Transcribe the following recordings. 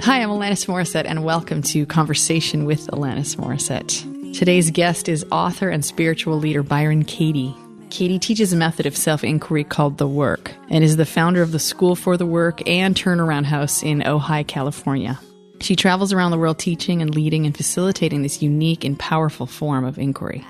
Hi, I'm Alanis Morissette, and welcome to Conversation with Alanis Morissette. Today's guest is author and spiritual leader Byron Katie. Katie teaches a method of self-inquiry called The Work and is the founder of the School for the Work and Turnaround House in Ojai, California. She travels around the world teaching and leading and facilitating this unique and powerful form of inquiry.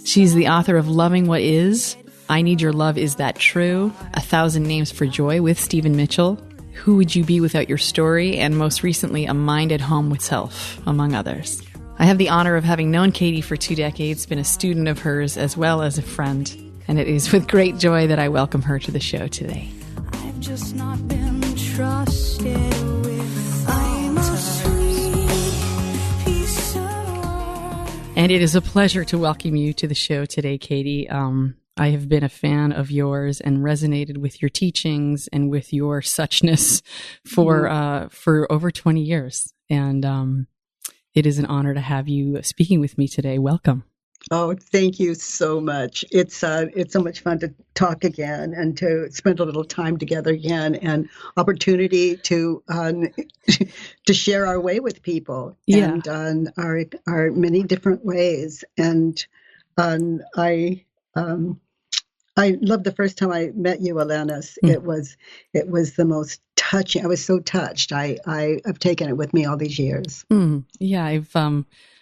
She's the author of Loving What Is, I Need Your Love, Is That True?, 1,000 Names for Joy with Stephen Mitchell, Who Would You Be Without Your Story?, and most recently, A Mind at Home with Self, among others. I have the honor of having known Katie for 2 decades, been a student of hers as well as a friend, and it is with great joy that I welcome her to the show today. I've just not been trusted with a sweet piece of... And it is a pleasure to welcome you to the show today, Katie. I have been a fan of yours and resonated with your teachings and with your suchness for over 20 years. And it is an honor to have you speaking with me today. Welcome. Oh, thank you so much. It's so much fun to talk again and to spend a little time together again, and opportunity to share our way with people and our many different ways. And I loved the first time I met you, Alanis. It was the most touching. I was so touched. I've taken it with me all these years. Yeah,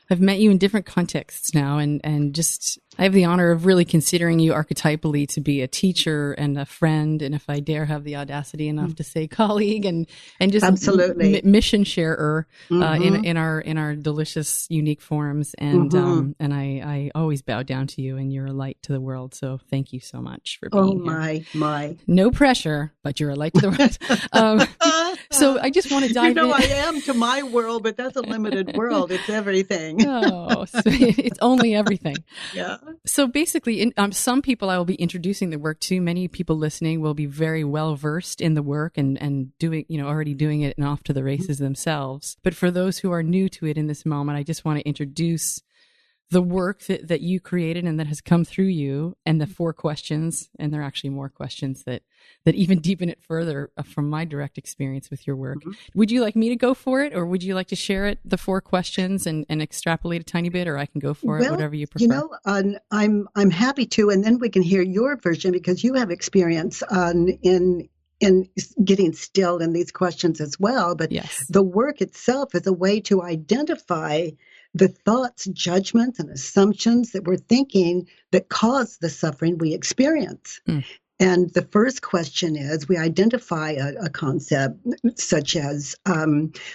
I've met you in different contexts now, and just I have the honor of really considering you archetypally to be a teacher and a friend, and if I dare have the audacity enough to say colleague, and just absolutely mission sharer in our delicious, unique forms, and I always bow down to you, and you're a light to the world. So thank you so much for being here. my no pressure, but you're a light to the world. So I just want to dive in. I am to my world, but that's a limited world. It's everything. Oh, so it's only everything. Yeah. So basically, some people I will be introducing the work to. Many people listening will be very well versed in the work and doing, already doing it and off to the races themselves. But for those who are new to it in this moment, I just want to introduce the work that you created and that has come through you, and the 4 questions, and there are actually more questions that even deepen it further from my direct experience with your work. Would you like me to go for it, or would you like to share it, the 4 questions, and extrapolate a tiny bit, or I can go for it, whatever you prefer? I'm happy to, and then we can hear your version, because you have experience in getting still in these questions as well. But yes, the work itself is a way to identify the thoughts, judgments, and assumptions that we're thinking that cause the suffering we experience. And the first question is, we identify a concept such as,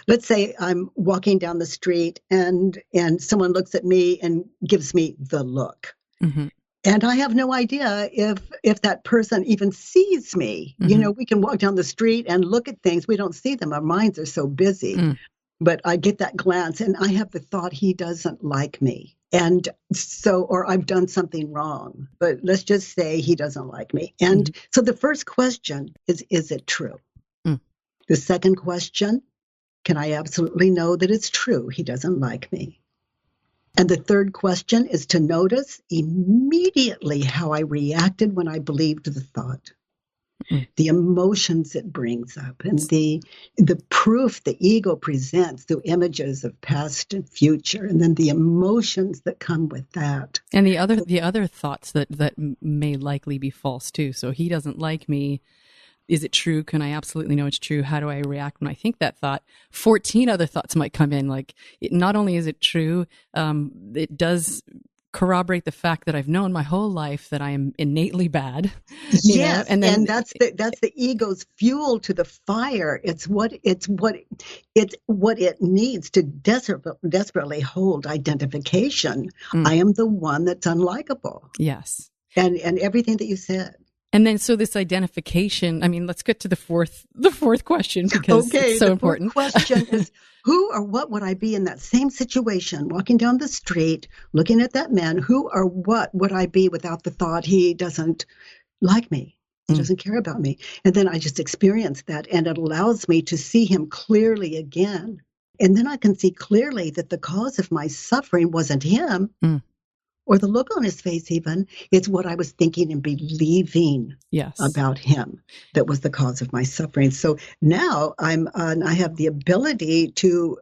let's say I'm walking down the street and someone looks at me and gives me the look. And I have no idea if that person even sees me. We can walk down the street and look at things. We don't see them. Our minds are so busy. But I get that glance and I have the thought, he doesn't like me. And so, or I've done something wrong, but let's just say he doesn't like me. And so the first question is it true? The second question, can I absolutely know that it's true? He doesn't like me. And the third question is to notice immediately how I reacted when I believed the thought. The emotions it brings up, and the proof the ego presents through images of past and future, and then the emotions that come with that. And the other thoughts that may likely be false too. So he doesn't like me. Is it true? Can I absolutely know it's true? How do I react when I think that thought? 14 other thoughts might come in. Like, not only is it true, it does corroborate the fact that I've known my whole life that I am innately bad. Yes, and that's the ego's fuel to the fire. It's what it needs to desperately hold identification. I am the one that's unlikable. Yes, and everything that you said. And then, so this identification, I mean, let's get to the fourth question, because it's so important. The fourth question is, who or what would I be in that same situation, walking down the street, looking at that man? Who or what would I be without the thought, he doesn't like me, he doesn't care about me? And then I just experience that, and it allows me to see him clearly again. And then I can see clearly that the cause of my suffering wasn't him, or the look on his face even. It's what I was thinking and believing Yes. about him that was the cause of my suffering. So now I have the ability to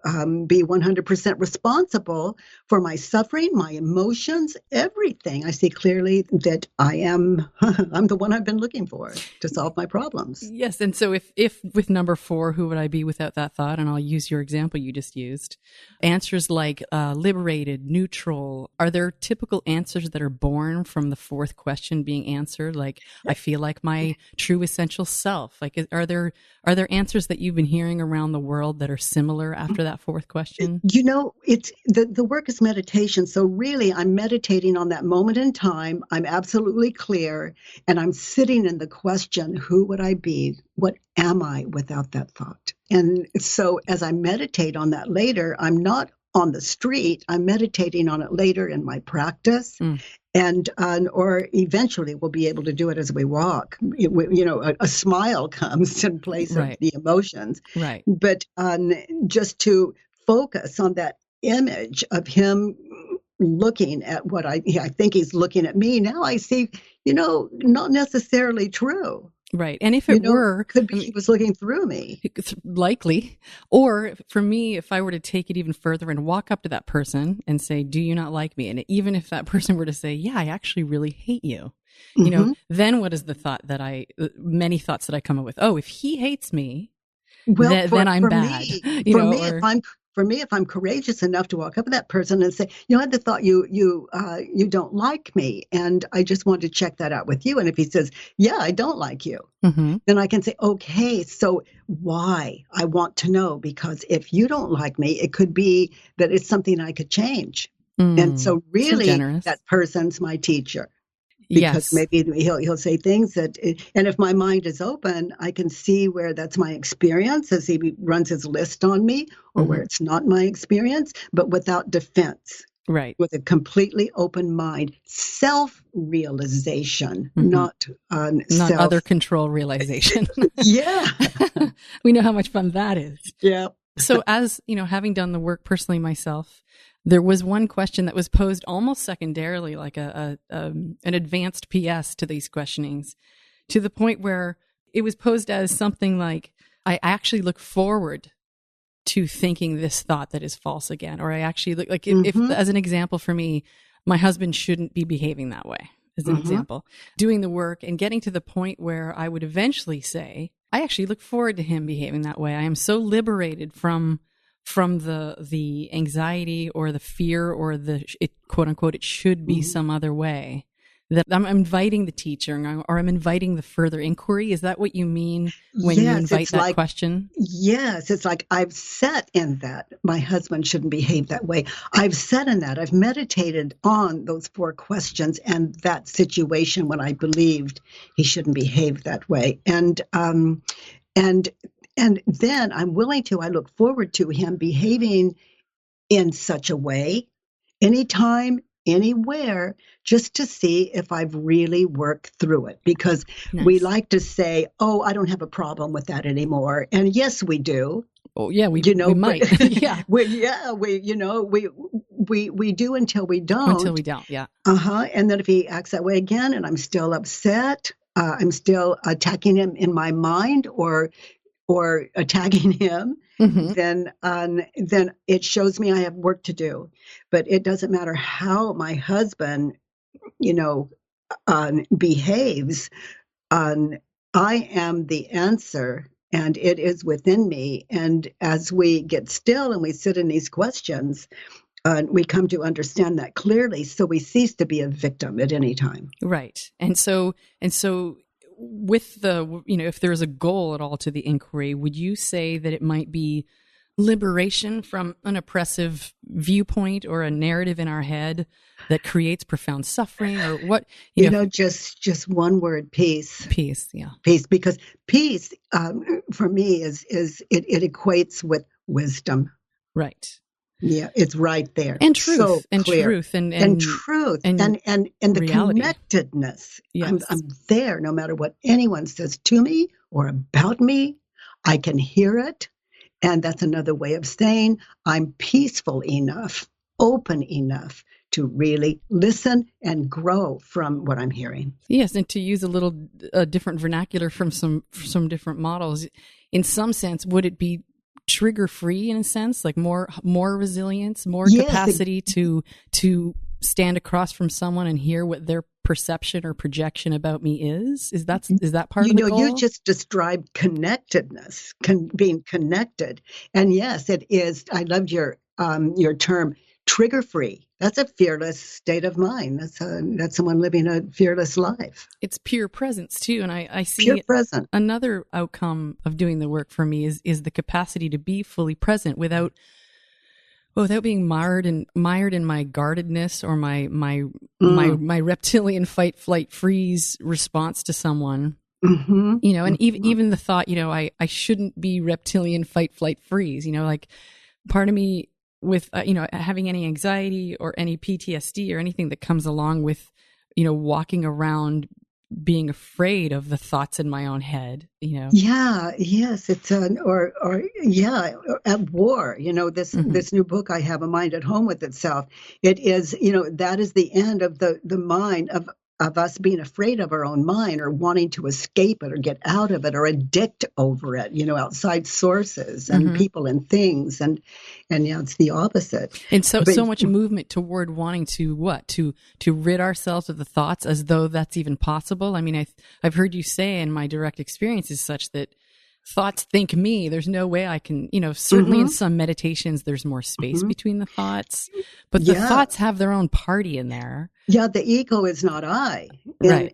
be 100% responsible for my suffering, my emotions, everything. I see clearly that I'm the one I've been looking for to solve my problems. Yes. And so if with number 4, who would I be without that thought? And I'll use your example you just used. Answers like liberated, neutral. Are there typical answers that are born from the 4th question being answered? Like, I feel like my true essential self. Like, are there answers that you've been hearing around the world that are similar after that 4th question? It's the work is meditation. So really, I'm meditating on that moment in time. I'm absolutely clear, and I'm sitting in the question, who would I be? What am I without that thought? And so as I meditate on that later, I'm not on the street. I'm meditating on it later in my practice. And or eventually we'll be able to do it as we walk. A smile comes in place of the emotions. Right. But just to focus on that image of him looking at what I think he's looking at me. Now I see, not necessarily true. Right. And if it were, could be he was looking through me. Likely. Or for me, if I were to take it even further and walk up to that person and say, do you not like me? And even if that person were to say, yeah, I actually really hate you, then what is the thought many thoughts that I come up with? Oh, if he hates me, then I'm bad. For me, if I'm courageous enough to walk up to that person and say, I had the thought you don't like me, and I just wanted to check that out with you. And if he says, yeah, I don't like you, then I can say, okay, so why? I want to know, because if you don't like me, it could be that it's something I could change. And so really, that person's my teacher. Because maybe he'll say things and if my mind is open, I can see where that's my experience as he runs his list on me, or where it's not my experience, but without defense. Right. With a completely open mind, self-realization, not other control realization. Yeah. We know how much fun that is. Yeah. So as, having done the work personally myself, there was one question that was posed almost secondarily, like an advanced PS to these questionings, to the point where it was posed as something like, I actually look forward to thinking this thought that is false again. Or I actually look like, if as an example for me, my husband shouldn't be behaving that way, as an example, doing the work and getting to the point where I would eventually say, I actually look forward to him behaving that way. I am so liberated from the anxiety or the fear or quote unquote, it should be some other way, that I'm inviting the teacher or I'm inviting the further inquiry. Is that what you mean when you invite that question? Yes. It's like I've sat in that. My husband shouldn't behave that way. I've sat in that. I've meditated on those 4 questions and that situation when I believed he shouldn't behave that way. And then I look forward to him behaving in such a way, anytime, anywhere, just to see if I've really worked through it. Because we like to say, oh, I don't have a problem with that anymore. And yes, we do. Oh, yeah, we might. Yeah. we do until we don't. Until we don't, yeah. And then if he acts that way again and I'm still upset, I'm still attacking him in my mind or attacking him, then it shows me I have work to do. But it doesn't matter how my husband, behaves. I am the answer, and it is within me. And as we get still and we sit in these questions, we come to understand that clearly. So we cease to be a victim at any time. Right. And so. With if there's a goal at all to the inquiry, would you say that it might be liberation from an oppressive viewpoint or a narrative in our head that creates profound suffering, or what? Just one word: peace. Peace, yeah. Peace, because peace for me is it equates with wisdom. Right. Yeah, it's right there. And truth, so and clear. Truth, and truth, and the reality. connectedness. Yes. I'm there, no matter what anyone says to me or about me. I can hear it, and that's another way of saying I'm peaceful enough, open enough to really listen and grow from what I'm hearing. Yes, and to use a little different vernacular from some different models. In some sense, would it be trigger free in a sense, like more resilience, more capacity to stand across from someone and hear what their perception or projection about me is? Is that part of the goal? You just described connectedness, being connected, and yes, it is. I loved your term, trigger free. That's a fearless state of mind. That's someone living a fearless life. It's pure presence too, and I see pure present. Another outcome of doing the work for me is the capacity to be fully present without being mired in my guardedness or my reptilian fight, flight, freeze response to someone. Mm-hmm. And even the thought, I shouldn't be reptilian fight, flight, freeze. Like part of me with having any anxiety or any PTSD or anything that comes along with walking around being afraid of the thoughts in my own head, Yes, it's at war. This new book I have, A Mind at Home with Itself. It is, that is the end of the mind of us being afraid of our own mind or wanting to escape it or get out of it or addict over it, outside sources and people and things. And it's the opposite. And so much movement toward wanting to rid ourselves of the thoughts as though that's even possible. I mean, I've heard you say, and my direct experience is such that thoughts think me. There's no way I can, certainly in some meditations, there's more space between the thoughts, but the thoughts have their own party in there. Yeah, the ego is not I. Right.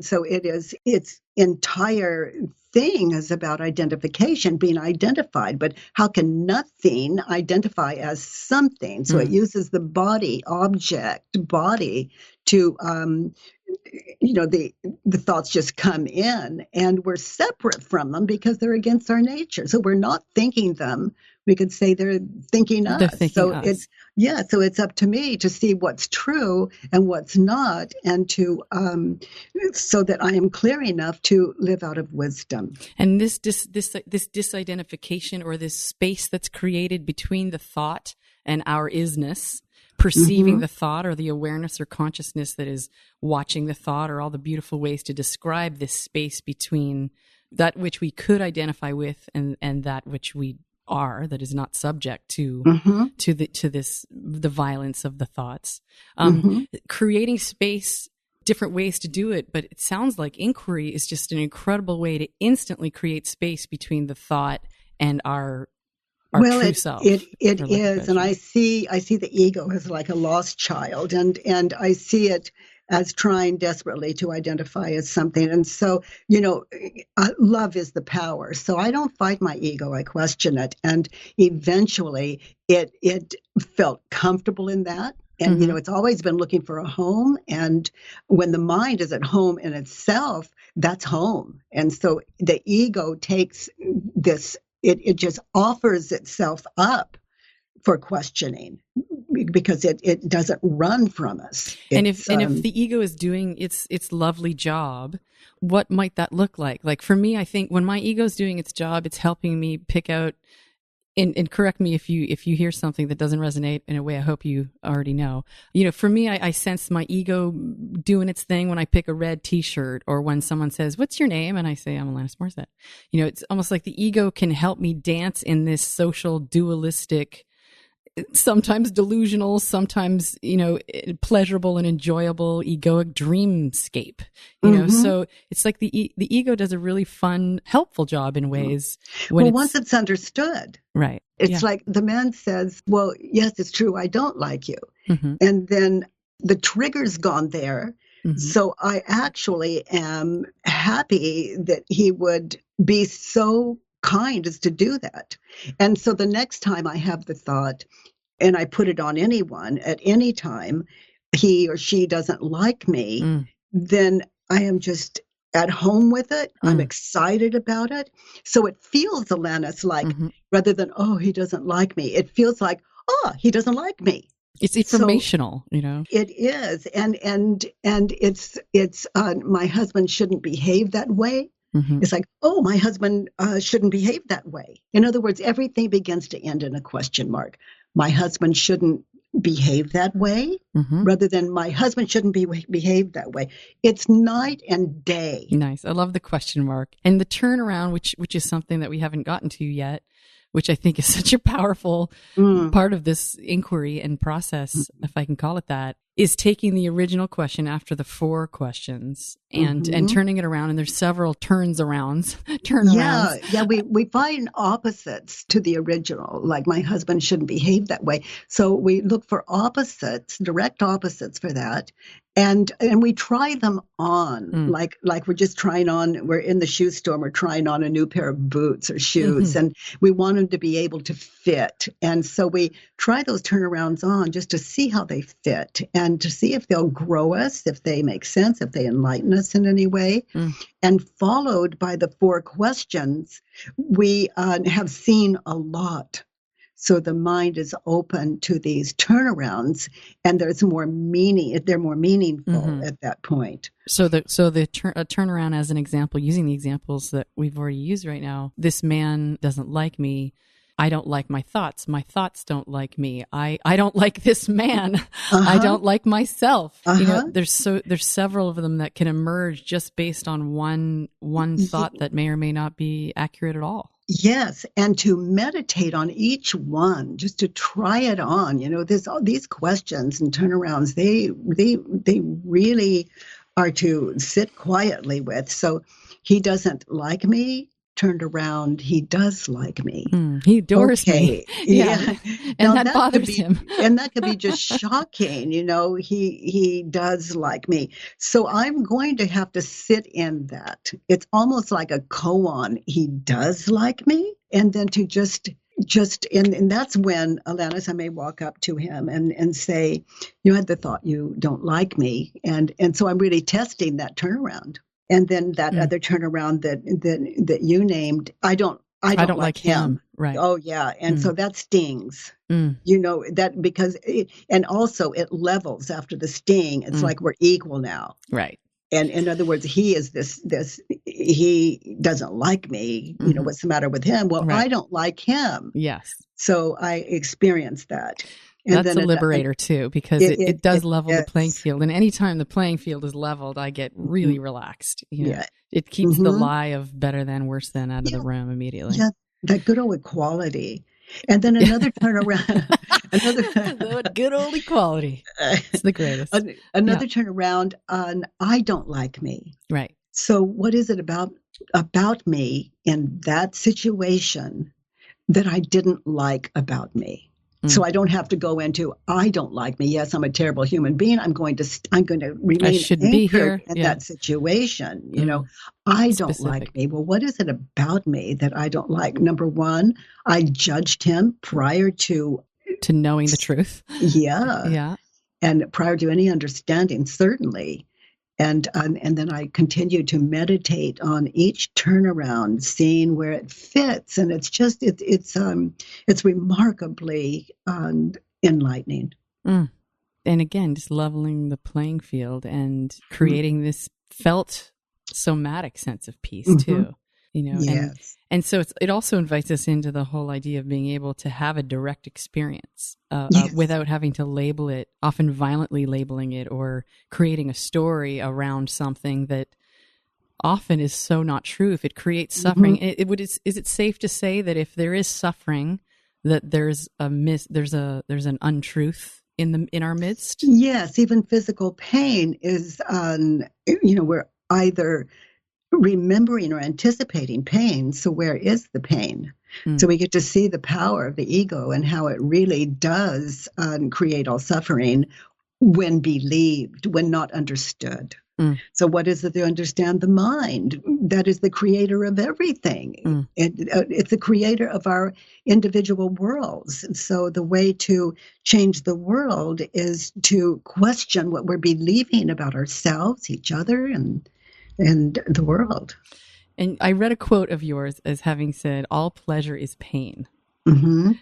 So it is, its entire thing is about identification, being identified. But how can nothing identify as something? So it uses the body to, the thoughts just come in and we're separate from them because they're against our nature. So we're not thinking them. We could say they're thinking us. So it's up to me to see what's true and what's not, and to so that I am clear enough to live out of wisdom. And this disidentification or this space that's created between the thought and our isness, perceiving the thought or the awareness or consciousness that is watching the thought, or all the beautiful ways to describe this space between that which we could identify with and that which we are, that is not subject to the violence of the thoughts. Creating space, different ways to do it, but it sounds like inquiry is just an incredible way to instantly create space between the thought and our true self. It is, and I see the ego as like a lost child, and I see it as trying desperately to identify as something. And so, love is the power. So I don't fight my ego, I question it. And eventually it felt comfortable in that. And, it's always been looking for a home. And when the mind is at home in itself, that's home. And so the ego takes this, it just offers itself up for questioning, because it doesn't run from us. And if the ego is doing its lovely job, what might that look like? Like for me, I think when my ego is doing its job, it's helping me pick out, and correct me if you hear something that doesn't resonate in a way I hope you already know. For me, I sense my ego doing its thing when I pick a red T-shirt, or when someone says, "What's your name?" and I say, "I'm Alanis Morissette." It's almost like the ego can help me dance in this social dualistic, sometimes delusional, sometimes, pleasurable and enjoyable egoic dreamscape, so it's like the ego does a really fun, helpful job in ways. Once it's understood, right. It's like the man says, well, yes, it's true, I don't like you. And then the trigger's gone there. So I actually am happy that he would be so kind as to do that. And so the next time I have the thought, and I put it on anyone at any time, he or she doesn't like me, then I am just at home with it. I'm excited about it. So it feels, Alanis, like rather than, oh, he doesn't like me, it feels like, oh, he doesn't like me. It's informational, It is. And it's my husband shouldn't behave that way. It's like, oh, my husband shouldn't behave that way. In other words, everything begins to end in a question mark. My husband shouldn't behave that way, Mm-hmm. rather than my husband shouldn't behave that way. It's night and day. Nice. I love the question mark and the turnaround, which is something that we haven't gotten to yet, which I think is such a powerful part of this inquiry and process, if I can call it that, is taking the original question after the 4 questions and turning it around. And there's several turnarounds. Yeah. We find opposites to the original, like my husband shouldn't behave that way. So we look for opposites, direct opposites for that. And we try them on, like we're just trying on, we're in the shoe store, we're trying on a new pair of boots or shoes, and we want them to be able to fit. And so we try those turnarounds on just to see how they fit and to see if they'll grow us, if they make sense, if they enlighten us in any way. And followed by the 4 questions, we have seen a lot. So the mind is open to these turnarounds, and there's more meaning. They're more meaningful at that point. So the turnaround, as an example, using the examples that we've already used right now. This man doesn't like me. I don't like my thoughts. My thoughts don't like me. I don't like this man. I don't like myself. You know, there's several of them that can emerge just based on one thought that may or may not be accurate at all. Yes, and to meditate on each one, just to try it on. You know, all these questions and turnarounds, they really are to sit quietly with. So he doesn't like me. Turned around, he does like me. He adores me. Yeah. And that bothers him. And that could be just shocking. You know, he does like me. So I'm going to have to sit in that. It's almost like a koan. He does like me. And then to just and that's when, Alanis, I may walk up to him and say, you had the thought you don't like me. And so I'm really testing that turnaround. And then that other turnaround that you named, I don't like him. Right. Oh yeah. And so that stings, you know, that because and also it levels after the sting. It's like we're equal now. Right. And in other words, he is he doesn't like me. You know, what's the matter with him? Well, I don't like him. Yes. So I experienced that. And that's a liberator too, because it does level the playing field. And anytime the playing field is leveled, I get really relaxed. You know, it keeps the lie of better than, worse than out of the room immediately. Yeah, that good old equality. And then another turnaround. Good old equality. It's the greatest. Another turnaround on I don't like me. Right. So what is it about me in that situation that I didn't like about me? So I don't have to go into, I don't like me. Yes, I'm a terrible human being. I'm going to remain anchored in that situation. You know, I don't like me. Well, what is it about me that I don't like? Number one, I judged him prior to knowing the truth. Yeah. Yeah. And prior to any understanding, certainly. And then I continue to meditate on each turnaround, seeing where it fits, and it's just it's remarkably enlightening. And again, just leveling the playing field and creating this felt somatic sense of peace too. You know, yes. And so it also invites us into the whole idea of being able to have a direct experience without having to label it, often violently labeling it or creating a story around something that often is so not true. If it creates suffering, is it safe to say that if there is suffering, that there's an untruth in our midst? Yes, even physical pain is we're either remembering or anticipating pain. So where is the pain? So we get to see the power of the ego and how it really does create all suffering when believed, when not understood. So what is it to understand? The mind, that is the creator of everything. It's the creator of our individual worlds. And so the way to change the world is to question what we're believing about ourselves, each other, and the world. And I read a quote of yours as having said, "All pleasure is pain." And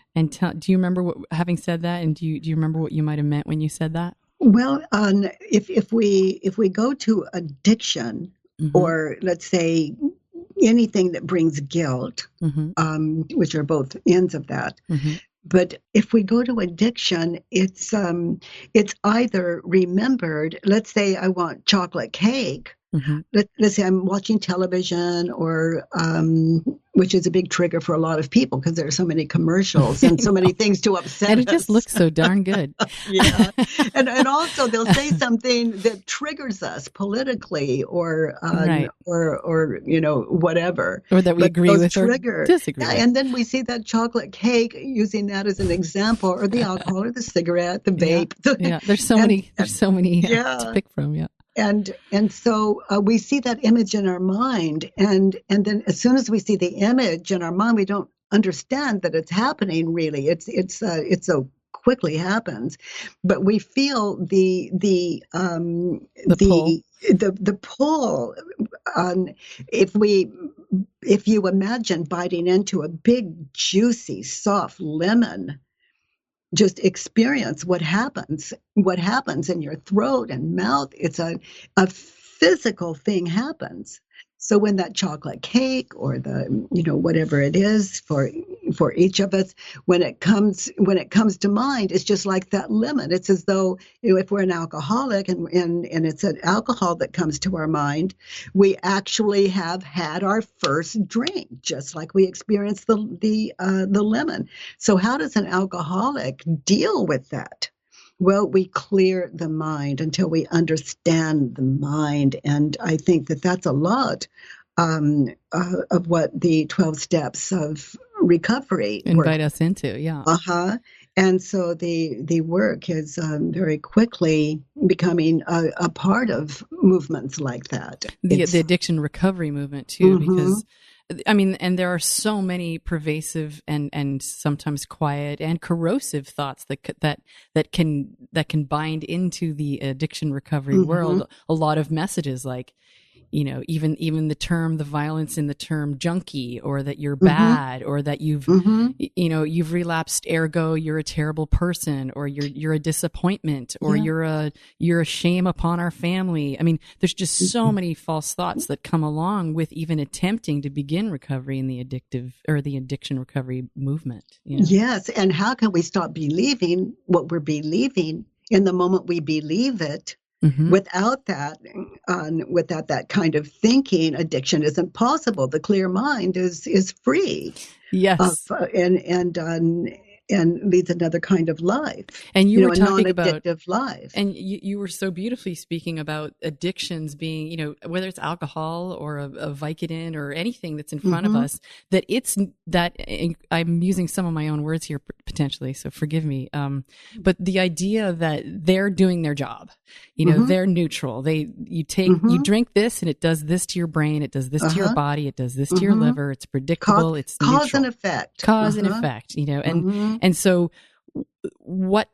do you remember having said that? And do you remember what you might have meant when you said that? Well, if we go to addiction, or let's say anything that brings guilt, which are both ends of that, But if we go to addiction, it's either remembered. Let's say I want chocolate cake. Mm-hmm. Let's say I'm watching television, or which is a big trigger for a lot of people because there are so many commercials and so many things to upset And it just us. looks so darn good. Yeah, and also they'll say something that triggers us politically, or Right. or whatever, Or that we but agree those with or trigger. disagree Yeah, with. and then we see that chocolate cake, using that as an example, or the alcohol, or the cigarette, the Yeah. vape. Yeah. There's so and, many, there's so many to yeah, pick from. Yeah. and so we see that image in our mind, and then as soon as we see the image in our mind, we don't understand that it's happening. Really, it's so quickly happens, but we feel The pull. the pull on. If you imagine biting into a big, juicy, soft lemon, just experience what happens in your throat and mouth. It's a physical thing happens. So when that chocolate cake, or the whatever it is for each of us, when it comes to mind, it's just like that lemon. It's as though, if we're an alcoholic, and it's an alcohol that comes to our mind, we actually have had our first drink, just like we experienced the lemon. So how does an alcoholic deal with that? Well, we clear the mind until we understand the mind. And I think that that's a lot of what the 12 steps of recovery Invite us into. Yeah. Uh-huh. And so the work is very quickly becoming a part of movements like that. The addiction recovery movement too, because I mean, and there are so many pervasive and sometimes quiet and corrosive thoughts that can bind into the addiction recovery world. A lot of messages like, even the violence in the term junkie, or that you're bad, or that you've relapsed, ergo you're a terrible person, or you're a disappointment, or you're a shame upon our family. I mean, there's just so many false thoughts that come along with even attempting to begin recovery in the addiction recovery movement. Yes, and how can we stop believing what we're believing in the moment we believe it? Without that kind of thinking, addiction isn't possible. The clear mind is free. Yes. And leads another kind of life. And you were a talking non-addictive life. And you were so beautifully speaking about addictions being, whether it's alcohol or a Vicodin or anything that's in front of us, that I'm using some of my own words here potentially, so forgive me. But the idea that they're doing their job, they're neutral. You drink this and it does this to your brain. It does this to your body. It does this to your liver. It's predictable. It's neutral. Cause and effect. Cause and effect, and so what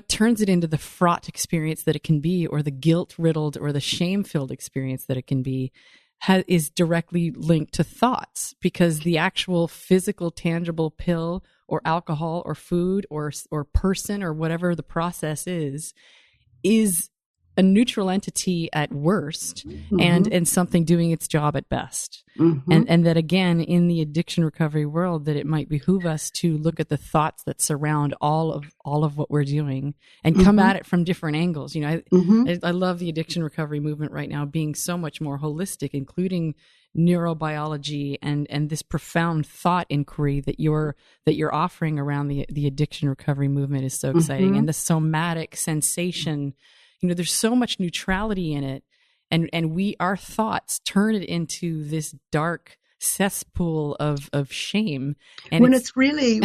turns it into the fraught experience that it can be, or the guilt-riddled or the shame-filled experience that it can be, is directly linked to thoughts, because the actual physical, tangible pill or alcohol or food or person or whatever the process is a neutral entity at worst, and something doing its job at best. And that, again, in the addiction recovery world, that it might behoove us to look at the thoughts that surround all of what we're doing and come at it from different angles. I love the addiction recovery movement right now being so much more holistic, including neurobiology and this profound thought inquiry that you're offering around the addiction recovery movement is so exciting. And the somatic sensation, there's so much neutrality in it, and our thoughts turn it into this dark cesspool of shame. And when it's really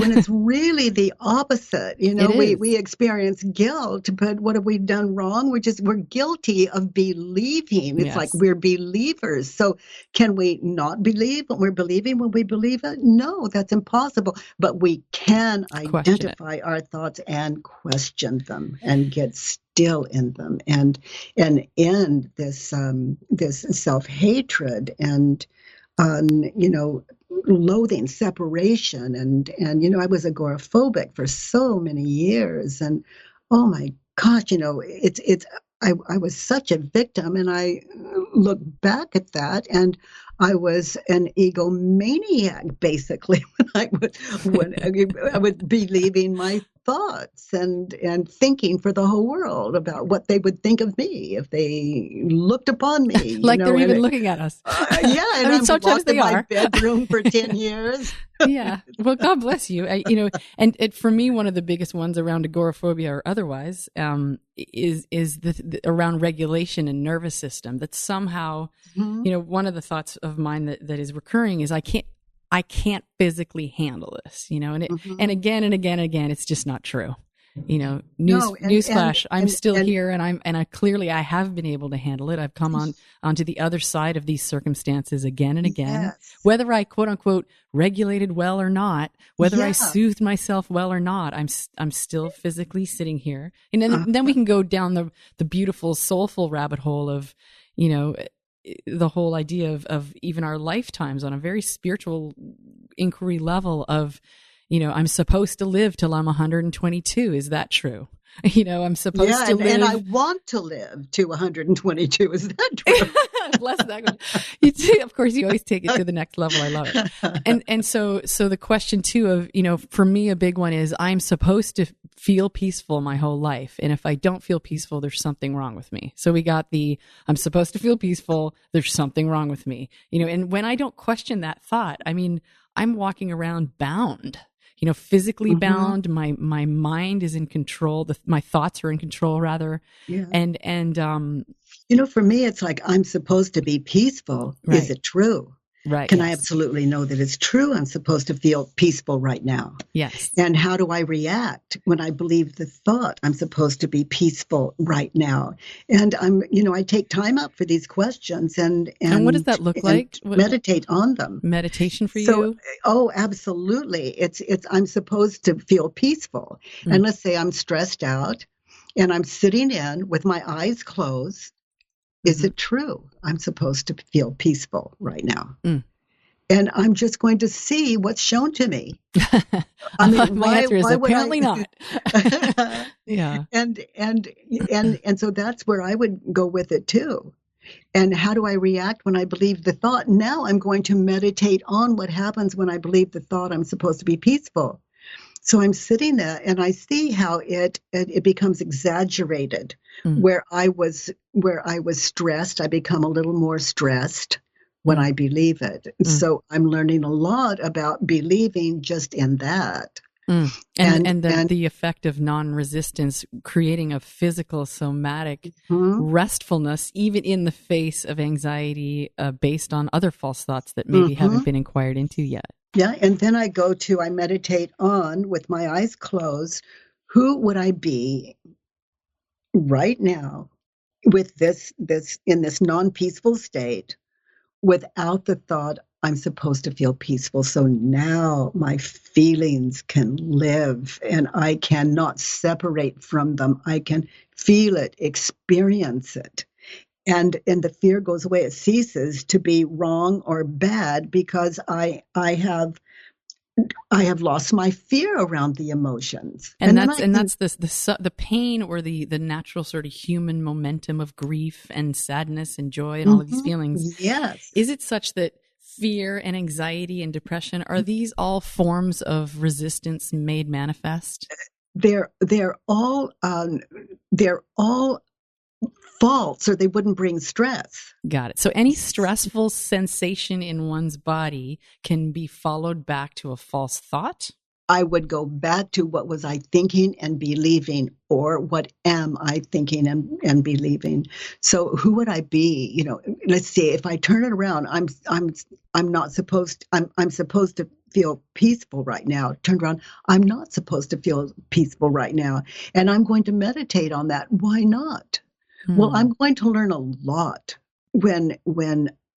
the opposite, we experience guilt, but what have we done wrong? We're guilty of believing. It's like we're believers. So can we not believe what we're believing when we believe it? No, that's impossible. But we can identify our thoughts and question them and get still in them and end this self-hatred and loathing, separation, and I was agoraphobic for so many years, and oh my gosh, it's I was such a victim, and I look back at that, and I was an egomaniac basically when I would be leaving my thoughts and thinking for the whole world about what they would think of me if they looked upon me, like they're even looking at us. Yeah, and I'm sometimes locked in they my are. bedroom for 10 years. Yeah. Well, God bless you. And for me, one of the biggest ones around agoraphobia or otherwise, is the around regulation and nervous system. That somehow, one of the thoughts of mine that is recurring is I can't physically handle this, and again and again and again, it's just not true. Newsflash, I'm still here, and I clearly I have been able to handle it. I've come onto the other side of these circumstances again and again, yes. Whether I quote unquote regulated well or not, whether I soothed myself well or not, I'm still physically sitting here. And then we can go down the beautiful soulful rabbit hole of, the whole idea of even our lifetimes on a very spiritual inquiry level of, I'm supposed to live till I'm 122. Is that true? I'm supposed to live. And I want to live to 122. Is that true? Bless that. Of course, you always take it to the next level. I love it. And so the question too of, for me, a big one is I'm supposed to feel peaceful my whole life. And if I don't feel peaceful, there's something wrong with me. So we got I'm supposed to feel peaceful. There's something wrong with me. And when I don't question that thought, I'm walking around bound. Physically bound. My mind is in control. My thoughts are in control, rather. Yeah. And for me, it's like I'm supposed to be peaceful. Right. Is it true? Right. Can I absolutely know that it's true? I'm supposed to feel peaceful right now. Yes. And how do I react when I believe the thought I'm supposed to be peaceful right now? And I take time up for these questions and what does that look like? Meditate on them. Meditation for you? Oh, absolutely. It's I'm supposed to feel peaceful. Mm. And let's say I'm stressed out and I'm sitting in with my eyes closed. Is it true? I'm supposed to feel peaceful right now. Mm. And I'm just going to see what's shown to me. My answer is apparently not. Yeah. And so that's where I would go with it too. And how do I react when I believe the thought? Now I'm going to meditate on what happens when I believe the thought I'm supposed to be peaceful. So I'm sitting there and I see how it becomes exaggerated. Mm. Where I was stressed, I become a little more stressed when I believe it. Mm. So I'm learning a lot about believing just in that. Mm. And the effect of non-resistance, creating a physical, somatic restfulness, even in the face of anxiety, based on other false thoughts that maybe haven't been inquired into yet. Yeah, and then I meditate on, with my eyes closed, who would I be right now with this in this non-peaceful state without the thought I'm supposed to feel peaceful. So now my feelings can live and I cannot separate from them. I can feel it, experience it. And the fear goes away. It ceases to be wrong or bad because I have lost my fear around the emotions. And that's the pain or the natural sort of human momentum of grief and sadness and joy and all of these feelings. Yes. Is it such that fear and anxiety and depression, are these all forms of resistance made manifest? They're all false, or they wouldn't bring stress. Got it. So any stressful sensation in one's body can be followed back to a false thought? I would go back to what was I thinking and believing, or what am I thinking and believing. So who would I be? Let's see, if I turn it around, I'm supposed to feel peaceful right now. Turn around, I'm not supposed to feel peaceful right now. And I'm going to meditate on that. Why not? Well, I'm going to learn a lot when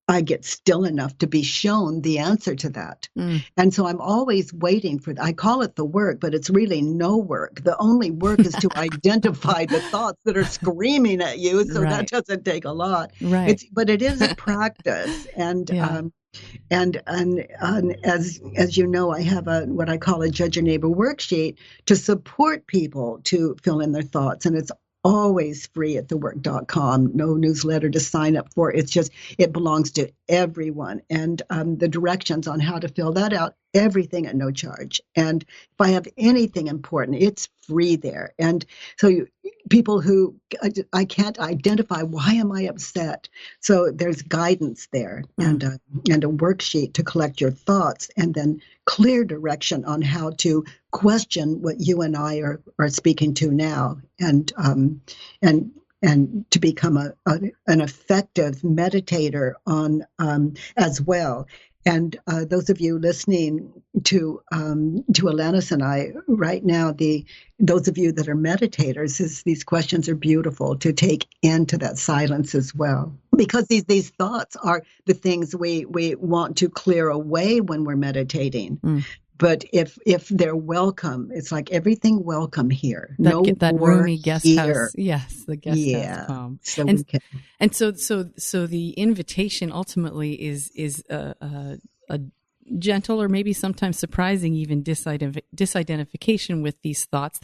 I get still enough to be shown the answer to that. Mm. And so I'm always waiting for, I call it the work, but it's really no work. The only work is to identify the thoughts that are screaming at you. So that doesn't take a lot. Right. But it is a practice. And, and as you know, I have what I call a judge your neighbor worksheet to support people to fill in their thoughts. And it's always free at thework.com. No newsletter to sign up for. It's just, it belongs to everyone. And the directions on how to fill that out, everything at no charge. And if I have anything important, it's free there. And so people who I can't identify, why am I upset? So there's guidance there, and a worksheet to collect your thoughts, and then clear direction on how to question what you and I are speaking to now, and to become an effective meditator on as well. And those of you listening to Alanis and I right now, those of you that are meditators, these questions are beautiful to take into that silence as well, because these thoughts are the things we want to clear away when we're meditating. But if they're welcome, it's like everything welcome here. That roomy guest house. Yes, the guest house poem. So so the invitation ultimately is a gentle, or maybe sometimes surprising even disidentification with these thoughts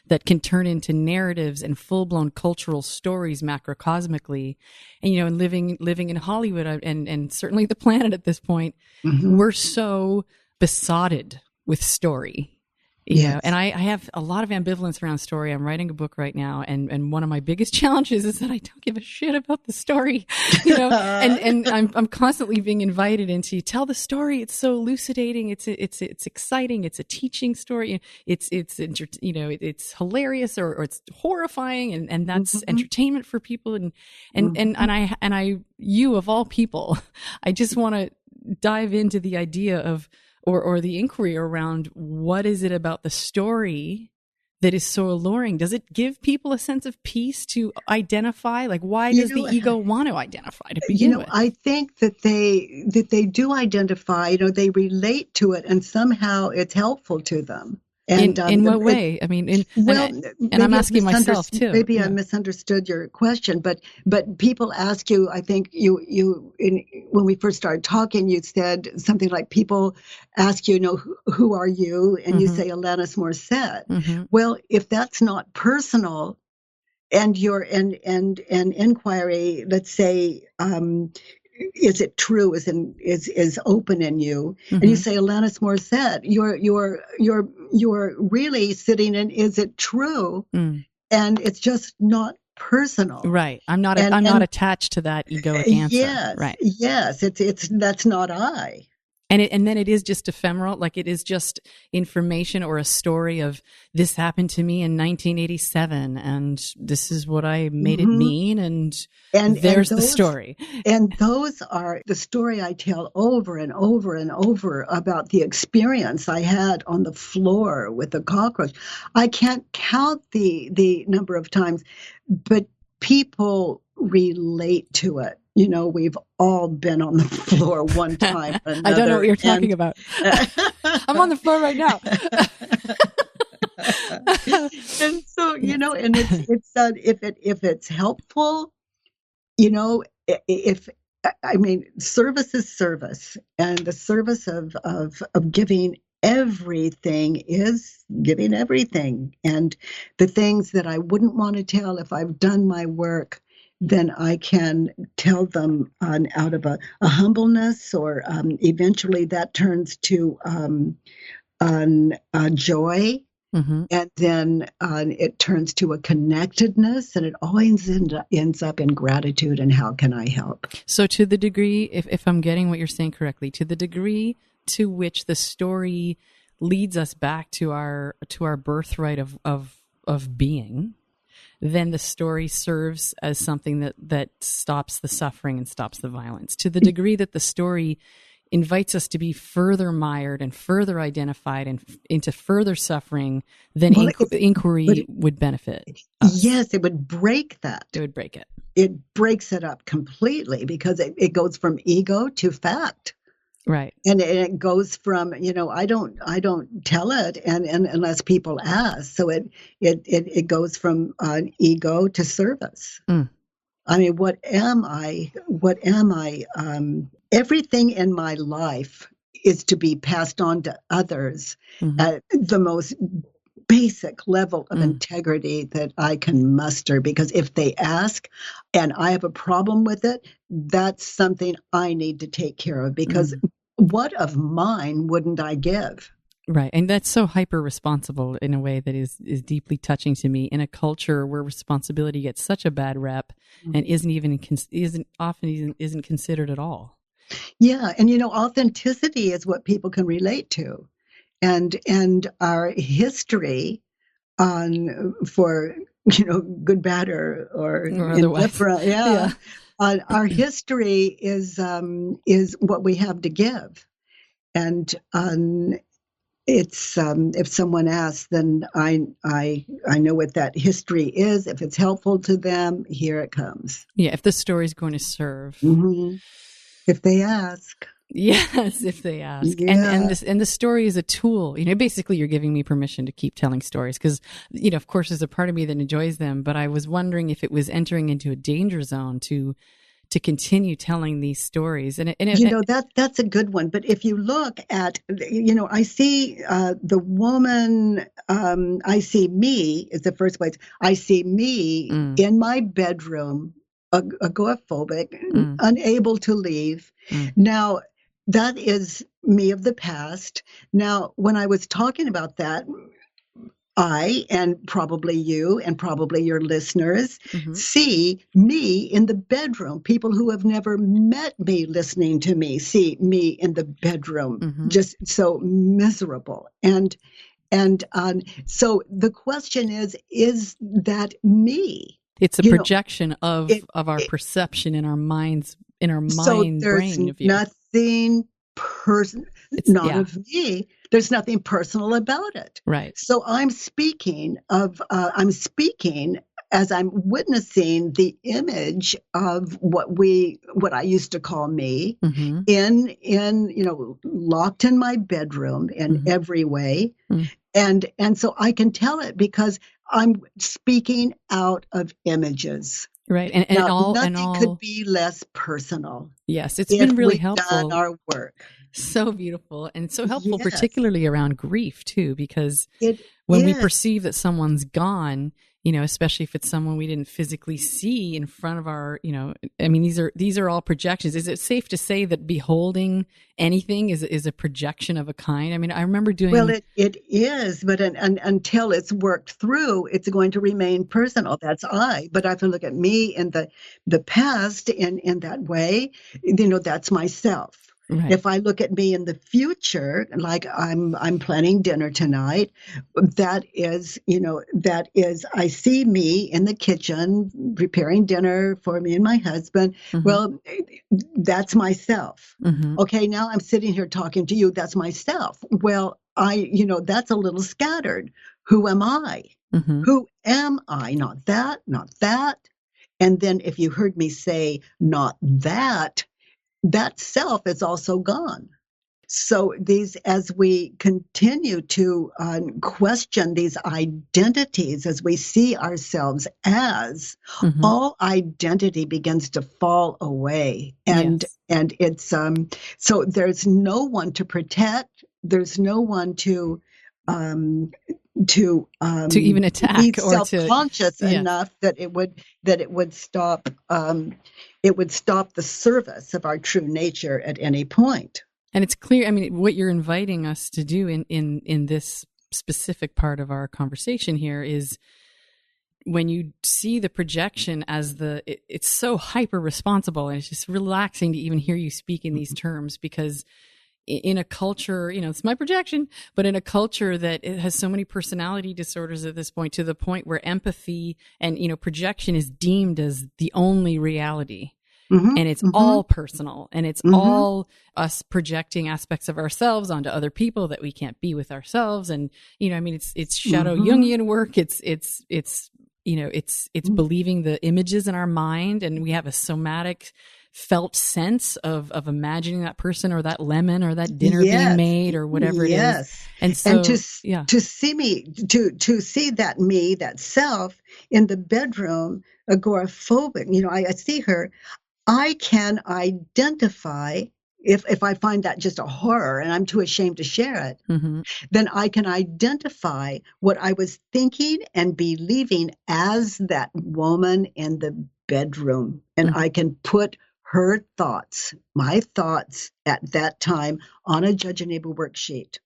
that can turn into narratives and full-blown cultural stories macrocosmically. And and living in Hollywood and certainly the planet at this point, we're so besotted with story. And I have a lot of ambivalence around story. I'm writing a book right now, and one of my biggest challenges is that I don't give a shit about the story, and I'm constantly being invited into, tell the story. It's so elucidating. It's exciting. It's a teaching story. It's hilarious or it's horrifying, and that's entertainment for people. And I, you of all people, I just want to dive into the idea of, or the inquiry around, what is it about the story that is so alluring? Does it give people a sense of peace to identify? Like, why does the ego want to identify to begin with? I think that they do identify, they relate to it, and somehow it's helpful to them. And in what way? I mean, and I'm asking myself too. Maybe I misunderstood your question, but people ask you. I think when we first started talking, you said something like, people ask you, who are you? And you say Alanis Morissette. Well, if that's not personal, and your and inquiry, let's say, is it true? Is open in you, and you say Alanis Morissette, you're really sitting in, is it true? And it's just not personal, right? I'm not attached to that egoic answer. Yes, right? Yes, it's that's not I. And then it is just ephemeral, like it is just information or a story of, this happened to me in 1987, and this is what I made it mean, and there's the story. And those are the story I tell over and over and over about the experience I had on the floor with the cockroach. I can't count the number of times, but people relate to it. We've all been on the floor one time or another. I don't know what you're talking about. I'm on the floor right now. And so, and if it's helpful, service is service, and the service of giving everything is giving everything. And the things that I wouldn't want to tell if I've done my work, then I can tell them out of a humbleness, or eventually that turns to joy, and then it turns to a connectedness, and it always ends up in gratitude and how can I help. So to the degree, if I'm getting what you're saying correctly, to the degree to which the story leads us back to our birthright of being, then the story serves as something that stops the suffering and stops the violence. To the degree that the story invites us to be further mired and further identified and into further suffering, then inquiry would benefit us. Yes, it would break that. It would break it. It breaks it up completely, because it goes from ego to fact. Right. And it goes from, I don't tell it and unless people ask. So it goes from ego to service. I mean, what am I? Everything in my life is to be passed on to others at the most basic level of integrity that I can muster, because if they ask and I have a problem with it, that's something I need to take care of, because what of mine wouldn't I give? Right. And that's so hyper responsible in a way that is deeply touching to me in a culture where responsibility gets such a bad rep and isn't often considered at all. Yeah. And, authenticity is what people can relate to. And our history for, good, bad, or otherwise. indifferent. Yeah. Our history is what we have to give. And, it's if someone asks, then I know what that history is. If it's helpful to them, here it comes. Yeah, if the story's going to serve. Mm-hmm. If they ask. Yes, if they ask. Yeah. And the story is a tool. Basically you're giving me permission to keep telling stories because, of course there's a part of me that enjoys them, but I was wondering if it was entering into a danger zone to continue telling these stories. And that's a good one. But if you look at, I see the woman, I see me is the first place. I see me in my bedroom, agoraphobic, unable to leave. Now, that is me of the past. Now, when I was talking about that, I, and probably you and probably your listeners, see me in the bedroom. People who have never met me listening to me see me in the bedroom, just so miserable. And so the question is that me? It's a projection of our perception in our minds, in our mind brain of you. Nothing of me. There's nothing personal about it. Right. So I'm speaking as I'm witnessing the image of what I used to call me in locked in my bedroom in every way. And so I can tell it because I'm speaking out of images. Right. Nothing could be less personal. Yes, it's been really helpful. Done our work. So beautiful and so helpful, Yes. particularly around grief too, because when we perceive that someone's gone, especially if it's someone we didn't physically see in front of our, these are all projections. Is it safe to say that beholding anything is a projection of a kind? I mean, I remember doing. Well, it is, but until it's worked through, it's going to remain personal. That's I. But I have to look at me in the past in that way. That's myself. Right. If I look at me in the future, like I'm planning dinner tonight, that is I see me in the kitchen preparing dinner for me and my husband. Well, that's myself. Okay, now I'm sitting here talking to you. That's myself. Well, that's a little scattered. Who am I? Who am I? Not that, not that. And then if you heard me say not that, that self is also gone. So as we continue to question these identities, as we see ourselves as, all identity begins to fall away. And it's, so there's no one to protect. There's no one to even attack be or self-conscious enough that it would stop the service of our true nature at any point. And it's clear, what you're inviting us to do in this specific part of our conversation here is when you see the projection as it's so hyper responsible, and it's just relaxing to even hear you speak in these terms, because in a culture, it's my projection, but in a culture that it has so many personality disorders at this point, to the point where empathy and, projection is deemed as the only reality. And it's all personal, and it's all us projecting aspects of ourselves onto other people that we can't be with ourselves. And, it's shadow Jungian work. It's believing the images in our mind, and we have a somatic felt sense of imagining that person or that lemon or that dinner being made or whatever it is. And so, to see that me, that self in the bedroom, agoraphobic, I see her, I can identify if I find that just a horror and I'm too ashamed to share it, then I can identify what I was thinking and believing as that woman in the bedroom. And I can put her thoughts, my thoughts at that time on a judge and neighbor worksheet.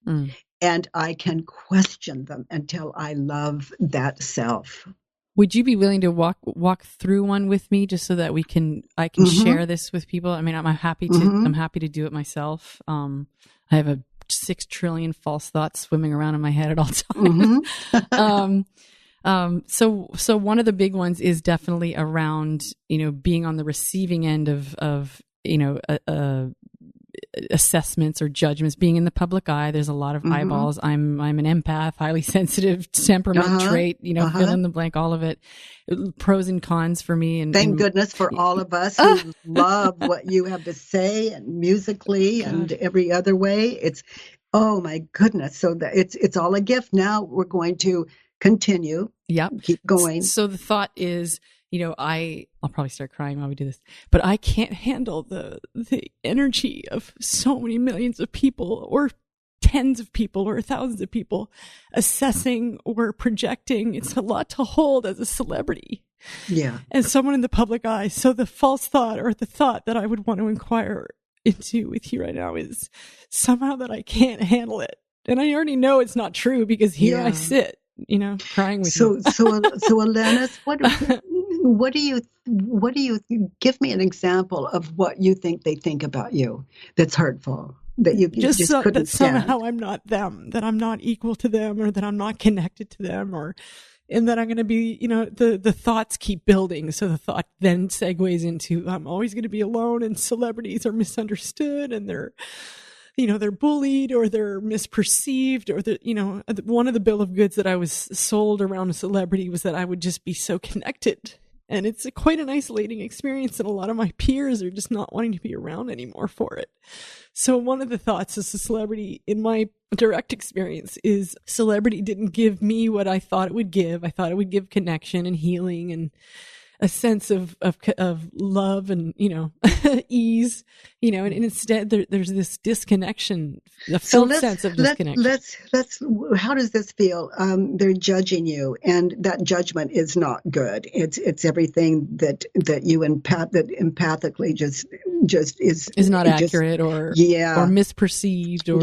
And I can question them until I love that self. Would you be willing to walk through one with me, just so that I can share this with people? I mean, I'm happy to do it myself. I have 6 trillion false thoughts swimming around in my head at all times. So one of the big ones is definitely around, being on the receiving end of assessments or judgments, being in the public eye. There's a lot of eyeballs. I'm an empath, highly sensitive temperament trait, fill in the blank, all of it, pros and cons for me. And thank goodness for all of us who love what you have to say, and musically and every other way. It's, oh my goodness. So that it's all a gift. Now we're going to continue. Yep. Keep going. So the thought is, I'll probably start crying while we do this, but I can't handle the energy of so many millions of people, or tens of people, or thousands of people assessing or projecting. It's a lot to hold as a celebrity. Yeah. And someone in the public eye. So the false thought, or the thought that I would want to inquire into with you right now, is somehow that I can't handle it. And I already know it's not true, because here I sit, crying with you. So Alanis, what do you give me an example of what you think they think about you that's hurtful, that you just couldn't that stand? Somehow I'm not them, that I'm not equal to them, or that I'm not connected to them, and that I'm going to be, the thoughts keep building. So the thought then segues into, I'm always going to be alone, and celebrities are misunderstood, and they're bullied, or they're misperceived, or one of the bill of goods that I was sold around a celebrity was that I would just be so connected. And it's quite an isolating experience, and a lot of my peers are just not wanting to be around anymore for it. So one of the thoughts as a celebrity, in my direct experience, is celebrity didn't give me what I thought it would give. I thought it would give connection and healing and a sense of love and, ease, and instead there's this disconnection, a felt sense of disconnection. Let's, how does this feel? They're judging you, and that judgment is not good. It's everything that you empathically just is not accurate, or misperceived, or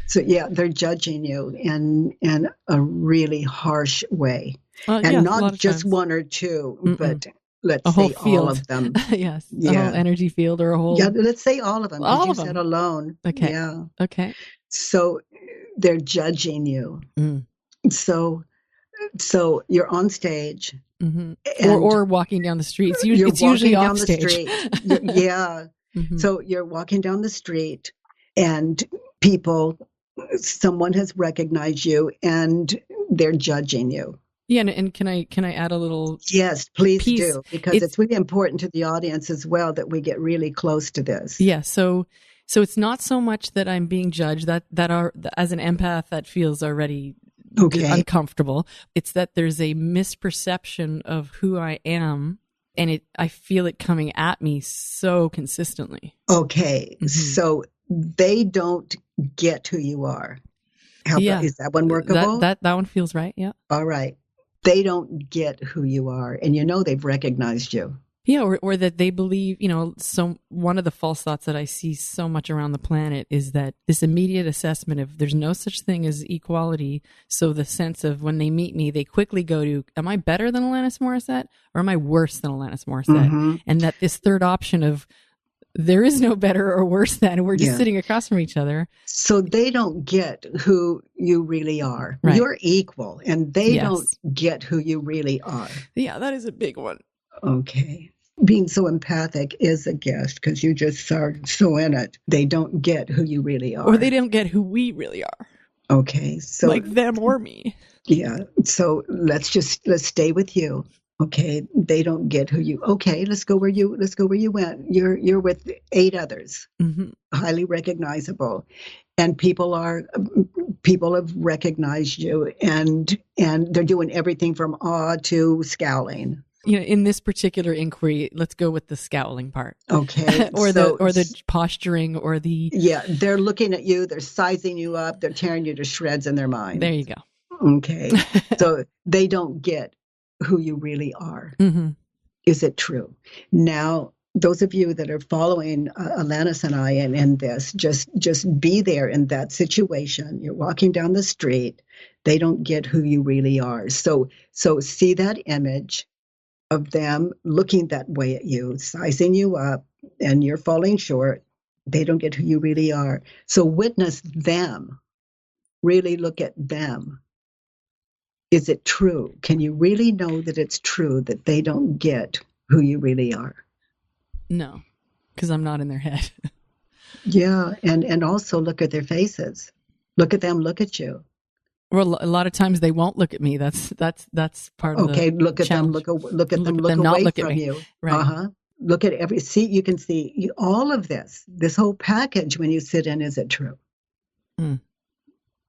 So they're judging you in a really harsh way. And not just one or two, but let's say all of them. Yes. A whole energy field, or a whole. Yeah, let's say all of them. All of them. You said alone. Okay. Yeah. Okay. So they're judging you. So you're on stage. Or walking down the street. It's usually off stage. Yeah. So you're walking down the street, and someone has recognized you, and they're judging you. Yeah, and can I add a little? Yes, please do, because it's really important to the audience as well that we get really close to this. Yeah, so it's not so much that I'm being judged, that as an empath that feels already uncomfortable. It's that there's a misperception of who I am, and I feel it coming at me so consistently. Okay, so they don't get who you are. Is that one workable? That one feels right. Yeah. All right. They don't get who you are, and they've recognized you. Yeah, or that they believe, so one of the false thoughts that I see so much around the planet is that this immediate assessment of there's no such thing as equality. So the sense of when they meet me, they quickly go to, am I better than Alanis Morissette, or am I worse than Alanis Morissette? And that this third option of there is no better or worse than, we're just sitting across from each other. So they don't get who you really are. Right. You're equal, and they don't get who you really are. Yeah, that is a big one. Okay. Being so empathic is a gift, because you just are so in it. They don't get who you really are. Or they don't get who we really are. Okay. So like them or me. Yeah. So let's stay with you. Okay, they don't get who you. Okay, let's go where you went. You're with 8 others, highly recognizable, and people have recognized you, and they're doing everything from awe to scowling. In this particular inquiry, let's go with the scowling part. Okay. or the posturing or the... Yeah, they're looking at you, they're sizing you up, they're tearing you to shreds in their mind. There you go. Okay. So they don't get who you really are. Mm-hmm. Is it true? Now, those of you that are following Alanis and I in this, just be there in that situation. You're walking down the street. They don't get who you really are. So see that image of them looking that way at you, sizing you up, and you're falling short. They don't get who you really are. So witness them. Really look at them. Is it true? Can you really know that it's true that they don't get who you really are? No, because I'm not in their head. Yeah, and also look at their faces. Look at them, look at you. Well, a lot of times they won't look at me. That's part of the Okay, look at challenge. them, look at them, look not away look at from me. you. Right. Look at you can see all of this whole package when you sit in. Is it true? Mm.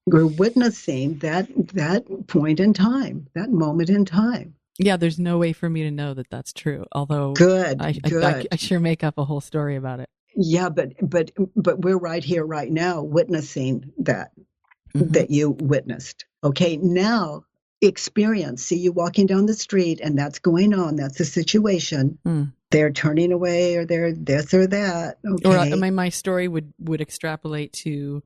We're witnessing that point in time, that moment in time. Yeah, there's no way for me to know that that's true. Although Good. I sure make up a whole story about it. Yeah, but we're right here, right now, witnessing that you witnessed. Okay, now experience. See you walking down the street, and that's going on. That's the situation. Mm. They're turning away, or they're this or that. Okay. Or my story would extrapolate to,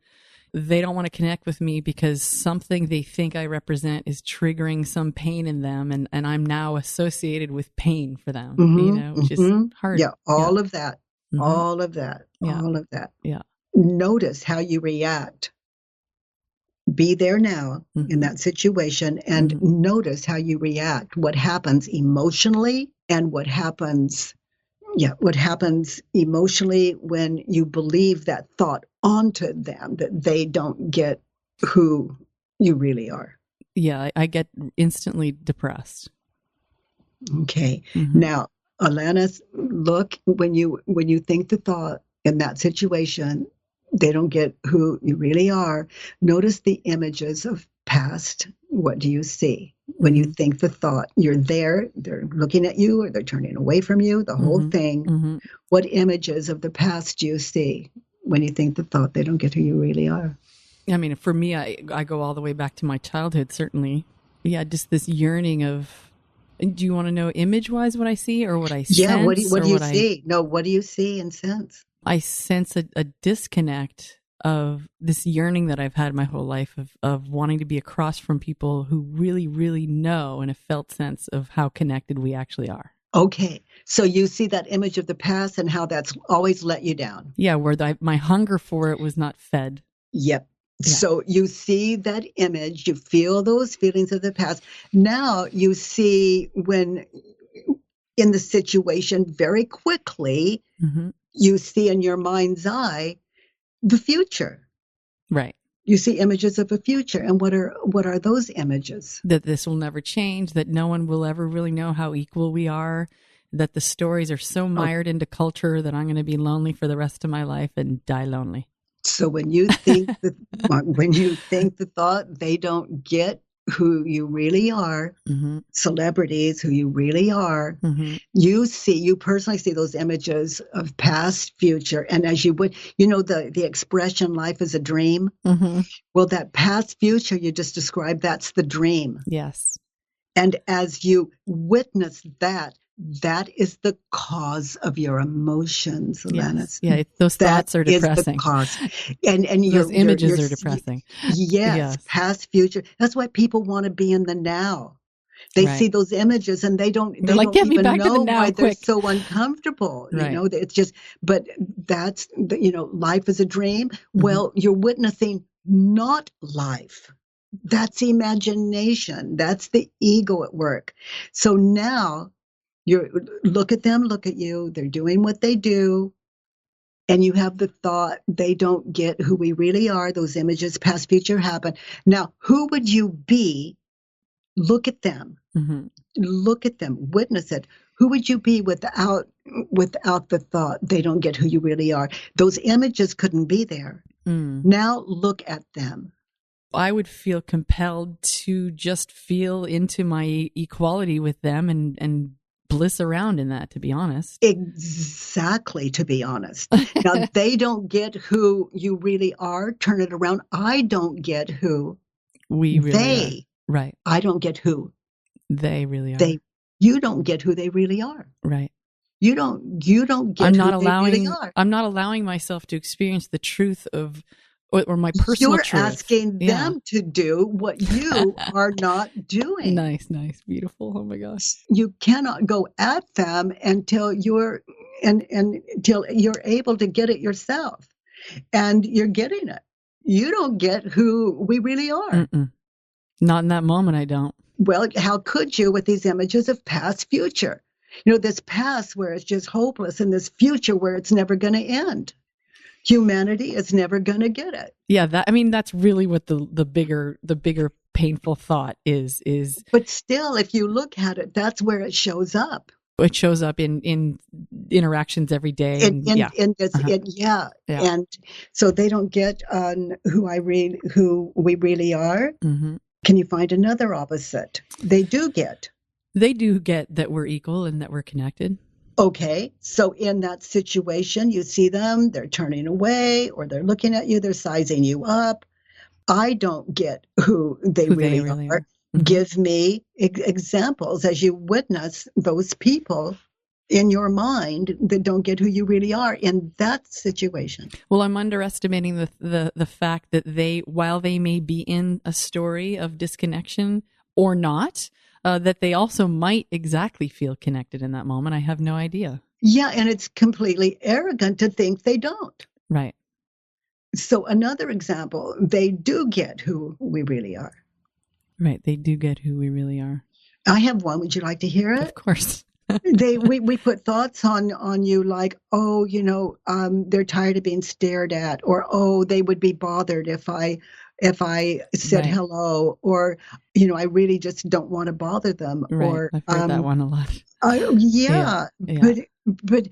they don't want to connect with me because something they think I represent is triggering some pain in them, and I'm now associated with pain for them, which is hard. Yeah, all of that. All of that. Yeah. All of that. Yeah. Notice how you react. Be there now in that situation and notice how you react, what happens emotionally and what happens emotionally when you believe that thought onto them, that they don't get who you really are. Yeah, I get instantly depressed. Okay. Now, Alanis, look, when you think the thought in that situation, they don't get who you really are. Notice the images of past. What do you see? When you think the thought, you're there, they're looking at you or they're turning away from you, the whole thing. What images of the past do you see when you think the thought, they don't get who you really are? I mean, for me, I go all the way back to my childhood, certainly. Yeah, just this yearning of, do you want to know image-wise what I see or what I sense? Yeah, what do you see? No, what do you see and sense? I sense a disconnect of this yearning that I've had my whole life of wanting to be across from people who really, really know in a felt sense of how connected we actually are. Okay. So you see that image of the past and how that's always let you down. Yeah, where my hunger for it was not fed. Yep. Yeah. So you see that image, you feel those feelings of the past. Now you see when in the situation very quickly, you see in your mind's eye the future. Right. You see images of a future. And what are those images? That this will never change, that no one will ever really know how equal we are, that the stories are so mired into culture that I'm going to be lonely for the rest of my life and die lonely. So when you think the thought, they don't get who you really are, celebrities who you really are, you personally see those images of past, future. And as you would, the expression life is a dream. Well, that past, future you just described, that's the dream. Yes. And as you witness that is the cause of your emotions, Alanis. Yes. Yeah, those thoughts are depressing. Is the cause. And those images are depressing. Yes, past, future. That's why people want to be in the now. They see those images and they don't even know why they're so uncomfortable. Right. It's just, but that's, life is a dream. Well, you're witnessing not life. That's imagination. That's the ego at work. So now, look at them, look at you. They're doing what they do. And you have the thought, they don't get who we really are. Those images, past, future happen. Now, who would you be? Look at them. Look at them. Witness it. Who would you be without the thought, they don't get who you really are? Those images couldn't be there. Now look at them. I would feel compelled to just feel into my equality with them and bliss around in that, to be honest. Exactly, to be honest. Now, they don't get who you really are. Turn it around. I don't get who We really are. Right. I don't get who they really are. You don't get who they really are. Right. You don't get they really are. I'm not allowing myself to experience the truth of, or my personal truth. You're asking them to do what you are not doing. Nice, beautiful. Oh my gosh. You cannot go at them until you're able to get it yourself, and you're getting it. You don't get who we really are. Mm-mm. Not in that moment. I don't. Well, how could you with these images of past, future? This past where it's just hopeless, and this future where it's never going to end. Humanity is never going to get it. Yeah, that's really what the bigger painful thought is. But still, if you look at it, that's where it shows up. It shows up in interactions every day. And so they don't get who we really are. Mm-hmm. Can you find another opposite? They do get that we're equal and that we're connected. Okay, so in that situation, you see them, they're turning away, or they're looking at you, they're sizing you up. I don't get who they really are. Mm-hmm. Give me examples as you witness those people in your mind that don't get who you really are in that situation. Well, I'm underestimating the fact that while they may be in a story of disconnection or not, that they also might exactly feel connected in that moment. I have no idea. Yeah, and it's completely arrogant to think they don't. Right. So another example, they do get who we really are. Right, they do get who we really are. I have one. Would you like to hear it? Of course. we put thoughts on you like, they're tired of being stared at, or they would be bothered if I said hello, or I really just don't want to bother them. Right. Or I've heard that one a lot. Yeah. But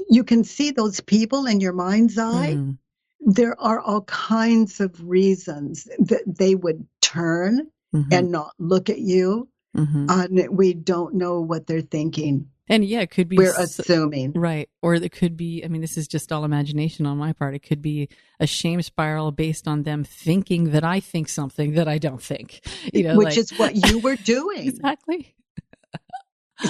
you can see those people in your mind's eye. Mm. There are all kinds of reasons that they would turn and not look at you. Mm-hmm. We don't know what they're thinking. And yeah, it could be. We're assuming. Right. Or it could be, this is just all imagination on my part. It could be a shame spiral based on them thinking that I think something that I don't think. Which is what you were doing. Exactly.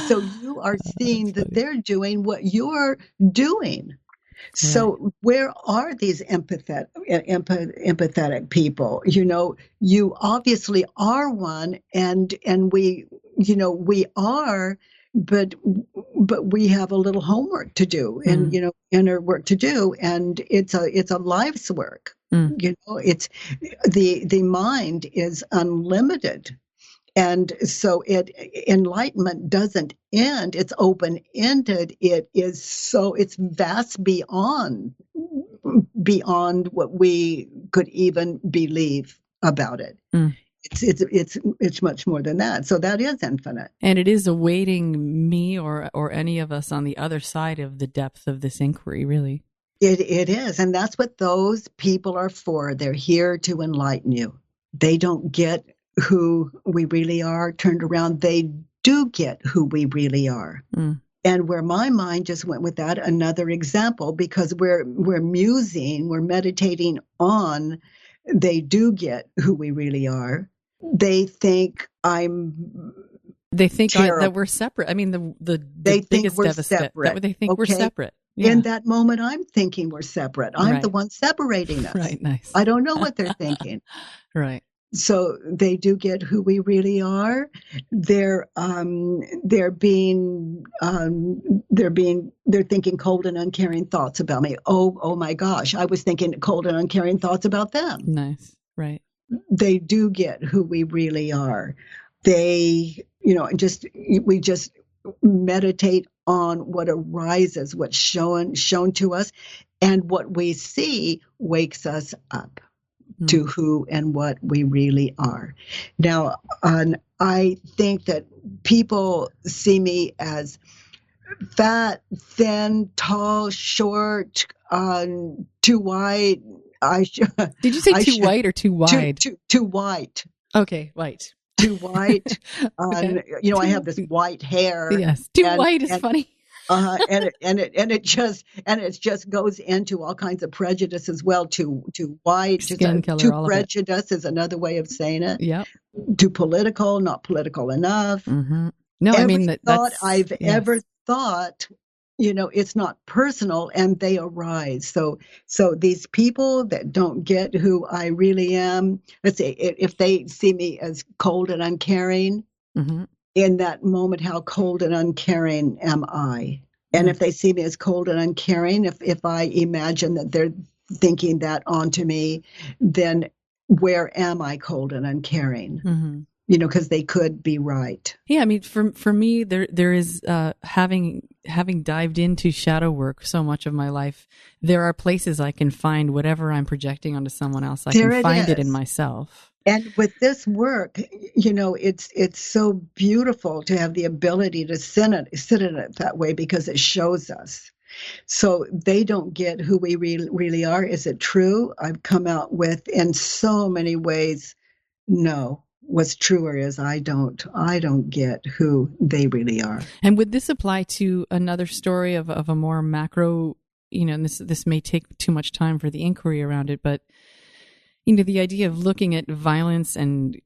So you are seeing that they're doing what you're doing. Right. So where are these empathetic people? You obviously are one, and we are, but we have a little homework to do, and inner work to do, and it's a life's work. It's the mind is unlimited. And so enlightenment doesn't end. It's open-ended. It's vast beyond what we could even believe about it. Mm. It's much more than that. So that is infinite. And it is awaiting me or any of us on the other side of the depth of this inquiry, really. It is. And that's what those people are for. They're here to enlighten you. They don't get who we really are. Turned around, they do get who we really are. Mm. And where my mind just went with that, another example, because we're meditating on, they do get who we really are. They think that we're separate. They think we're separate. They think we're separate. Yeah. In that moment, I'm thinking we're separate. I'm the one separating us. Right, nice. I don't know what they're thinking. Right. So they do get who we really are. They're thinking cold and uncaring thoughts about me. Oh my gosh, I was thinking cold and uncaring thoughts about them. Nice, right. They do get who we really are. They, we just meditate on what arises, what's shown to us, and what we see wakes us up to who and what we really are. Now, I think that people see me as fat, thin, tall, short, too white. Did you say too white or too wide? Too white. Okay, white. too white. Okay. I have this white hair. Yes, too white is funny. It just goes into all kinds of prejudice as well. Too white, Skin color, too all prejudice is another way of saying it. Yep. Too political, not political enough. Mm-hmm. No, Every I mean thought that's I've ever thought, it's not personal, and they arise. So these people that don't get who I really am, let's say if they see me as cold and uncaring, mm-hmm. in that moment, how cold and uncaring am I? And if they see me as cold and uncaring, if I imagine that they're thinking that onto me, then where am I cold and uncaring? Mm-hmm. Because they could be right. Yeah, I mean, for me, there is having dived into shadow work so much of my life, there are places I can find whatever I'm projecting onto someone else. I can find it in myself. And with this work, it's so beautiful to have the ability to sit in it that way, because it shows us. So they don't get who we really are. Is it true? I've come out with, in so many ways, no. What's truer is I don't get who they really are. And would this apply to another story of a more macro, and this may take too much time for the inquiry around it, but the idea of looking at violence and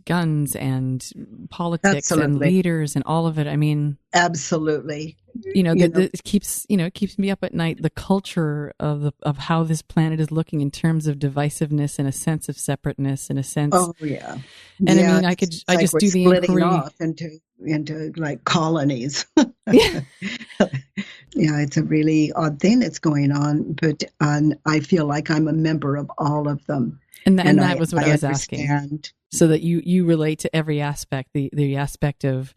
guns and politics and leaders and all of it. I mean, absolutely. It keeps me up at night. The culture of how this planet is looking in terms of divisiveness and a sense of separateness and a sense. Oh yeah. And I mean, I just do the inquiry off into like colonies. Yeah. Yeah, it's a really odd thing that's going on, but I feel like I'm a member of all of them. And that was what I was asking. So that you relate to every aspect, the aspect of,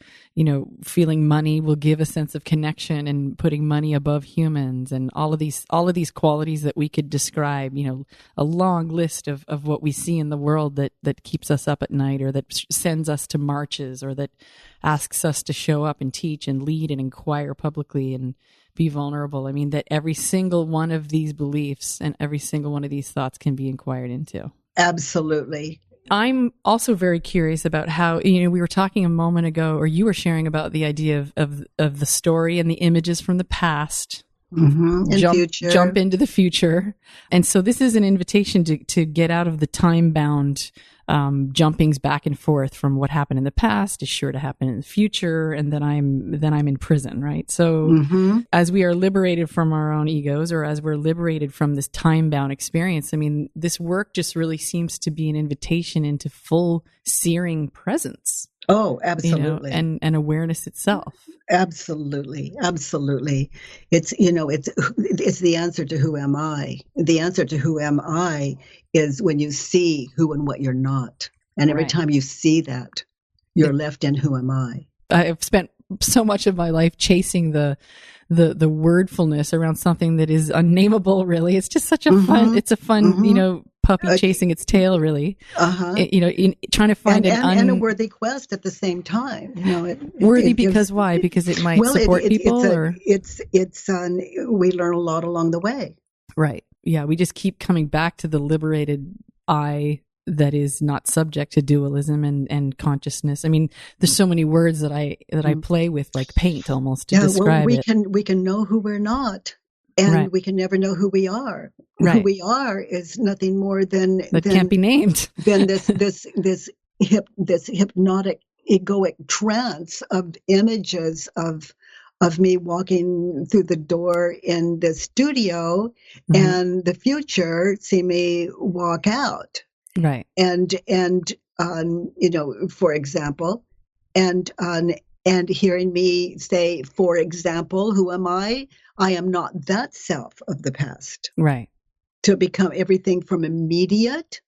feeling money will give a sense of connection and putting money above humans and all of these qualities that we could describe, a long list of what we see in the world that keeps us up at night, or that sends us to marches, or that asks us to show up and teach and lead and inquire publicly and be vulnerable. I mean, that every single one of these beliefs and every single one of these thoughts can be inquired into. Absolutely. I'm also very curious about how, we were talking a moment ago, or you were sharing about the idea of the story and the images from the past. Mm-hmm. Jump into the future. And so this is an invitation to get out of the time-bound jumpings back and forth from what happened in the past is sure to happen in the future, and then I'm in prison, right? So as we are liberated from our own egos, or as we're liberated from this time-bound experience, I mean, this work just really seems to be an invitation into full searing presence. Oh, absolutely. And awareness itself. Absolutely. Absolutely. It's the answer to who am I? The answer to who am I is when you see who and what you're not. And every time you see that, you're left in who am I? I've spent so much of my life chasing the wordfulness around something that is unnameable, really. It's just such a fun, puppy chasing its tail, really. In trying to find and a worthy quest at the same time. Why? Because it might support people, or we learn a lot along the way. Right. Yeah. We just keep coming back to the liberated I that is not subject to dualism and consciousness. I mean, there's so many words that I play with, like paint, almost to describe it. We can know who we're not. And we can never know who we are. Right. Who we are is nothing more than can't be named. Than this hypnotic, egoic trance of images of me walking through the door in the studio, and the future see me walk out. Right. And for example, and hearing me say, for example, who am I? I am not that self of the past. Right. To become everything from immediate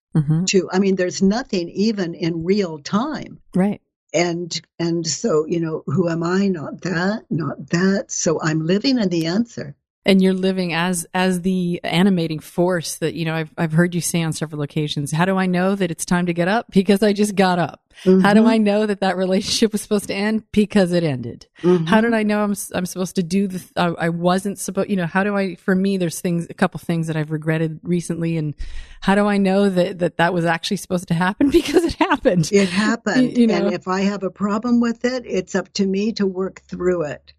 to, there's nothing even in real time. Right. And so, who am I? Not that. So I'm living in the answer. And you're living as the animating force that, I've heard you say on several occasions. How do I know that it's time to get up? Because I just got up. Mm-hmm. How do I know that relationship was supposed to end? Because it ended. Mm-hmm. How did I know I'm supposed to do I wasn't supposed, how do I, for me, there's a couple things that I've regretted recently. And how do I know that was actually supposed to happen? Because it happened. It happened. And if I have a problem with it, it's up to me to work through it.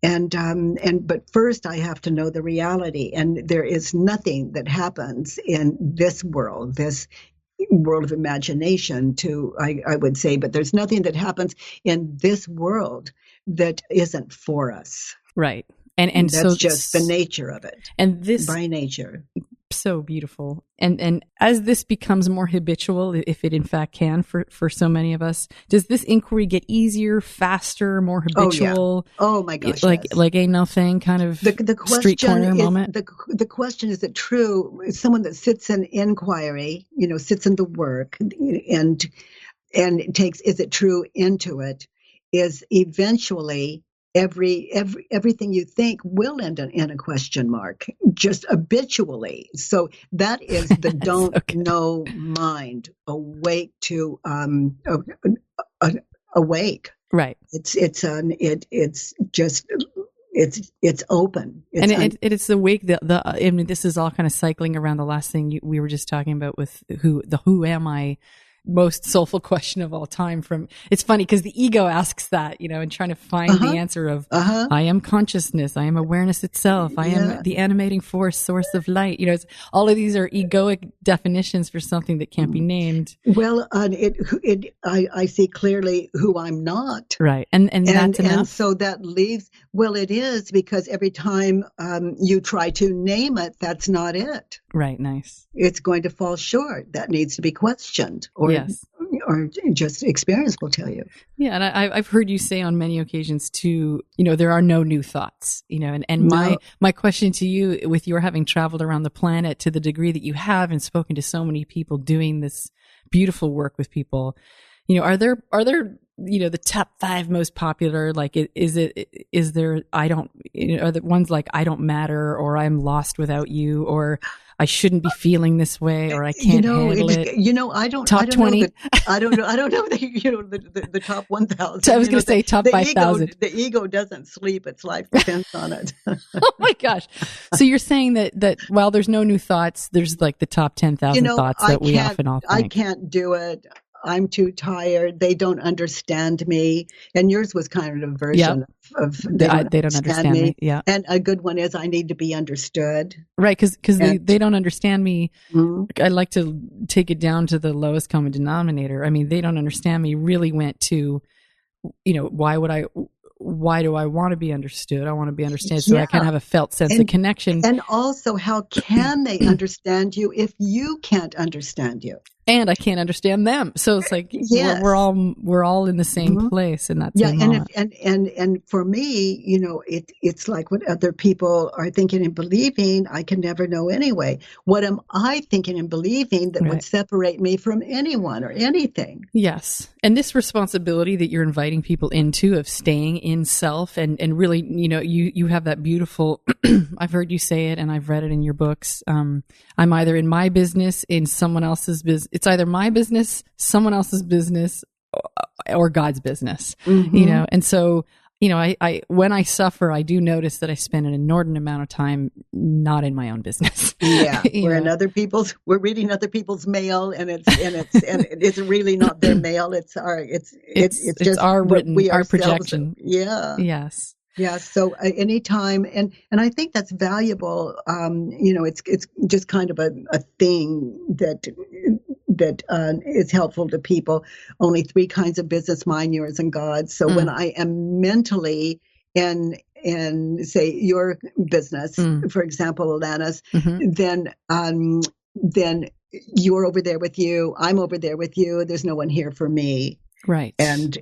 But first I have to know the reality, and there is nothing that happens in this world of imagination I would say, but there's nothing that happens in this world that isn't for us. Right. And that's so just the nature of it. And this by nature. So beautiful. And as this becomes more habitual, if it in fact can for so many of us, does this inquiry get easier, faster, more habitual? Oh my gosh. Like ain't no thing kind of the street corner moment? The question, is it true? Someone that sits in inquiry, sits in the work and takes, is it true into it, is eventually everything you think will end in a question mark, just habitually. So that is the don't know mind, awake to awake. Right. It's open. It's the wake. I mean, this is all kind of cycling around the last thing we were just talking about with who am I? Most soulful question of all time. It's funny because the ego asks that, and trying to find the answer of I am consciousness, I am awareness itself, I am the animating force, source of light. All of these are egoic definitions for something that can't be named. Well, I see clearly who I'm not. Right, and that's enough. And so that leaves. Well, it is, because every time you try to name it, that's not it. Right. Nice. It's going to fall short. That needs to be questioned, or just experience will tell you. Yeah, and I've heard you say on many occasions too, there are no new thoughts, and No. my question to you, with your having traveled around the planet to the degree that you have and spoken to so many people doing this beautiful work with people, are there the top 5 most popular, are the ones like I don't matter, or I'm lost without you, or I shouldn't be feeling this way, or I can't handle it. I don't. Top 20. I don't know. I don't know the top 1,000. I was going to say top 5,000. The ego doesn't sleep. Its life depends on it. Oh my gosh! So you're saying that while there's no new thoughts, there's like the top 10,000 thoughts that we often all think. I can't do it. I'm too tired. They don't understand me. And yours was kind of a version of they don't understand me. Yeah. And a good one is I need to be understood. Right. Because they don't understand me. Mm-hmm. I like to take it down to the lowest common denominator. I mean, they don't understand me really went to, why do I want to be understood? I want to be understood so I can have a felt sense of connection. And also, how can they understand you if you can't understand you? And I can't understand them. So it's like we're all in the same place, and that's and for me, it's like what other people are thinking and believing, I can never know anyway. What am I thinking and believing that would separate me from anyone or anything? Yes. And this responsibility that you're inviting people into of staying in self and really, you have that beautiful, I've heard you say it and I've read it in your books. I'm either in my business, in someone else's business. It's either my business, someone else's business, or God's business, And so, I when I suffer, I do notice that I spend an inordinate amount of time not in my own business. Yeah, we're reading other people's mail, and it's really not their mail. It's just our written, our projection. Yeah. Yes. Yeah. So anytime, and I think that's valuable. It's just kind of a thing that is helpful to people. Only 3 kinds of business: mine, yours, and God's. So when I am mentally in say your business, for example, Alanis, then you're over there with you. I'm over there with you. There's no one here for me. Right. And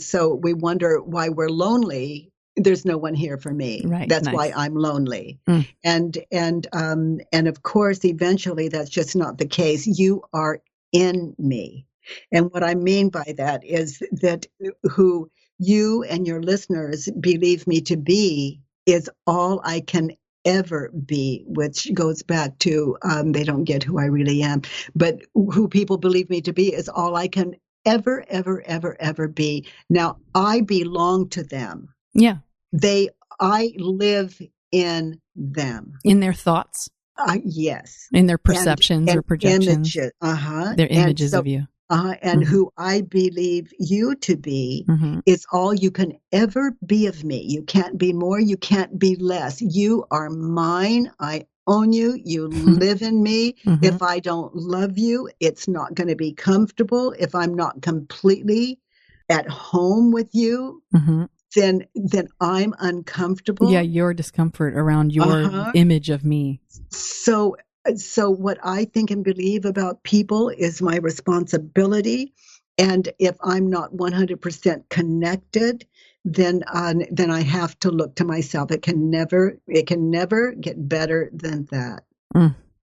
so we wonder why we're lonely. There's no one here for me. Right. That's nice. why I'm lonely. And of course, eventually that's just not the case. You are in me. And what I mean by that is that who you and your listeners believe me to be is all I can ever be, which goes back to they don't get who I really am, but who people believe me to be is all I can ever, ever, ever, ever be. Now, I belong to them. Yeah. I live in them. In their thoughts. Yes. In their perceptions or projections. Images. Their images of you. And who I believe you to be is all you can ever be of me. You can't be more. You can't be less. You are mine. I own you. You live in me. If I don't love you, it's not going to be comfortable. If I'm not completely at home with you, then I'm uncomfortable. Yeah, your discomfort around your image of me. So what I think and believe about people is my responsibility. And if I'm not 100% connected, then I have to look to myself. It can never get better than that.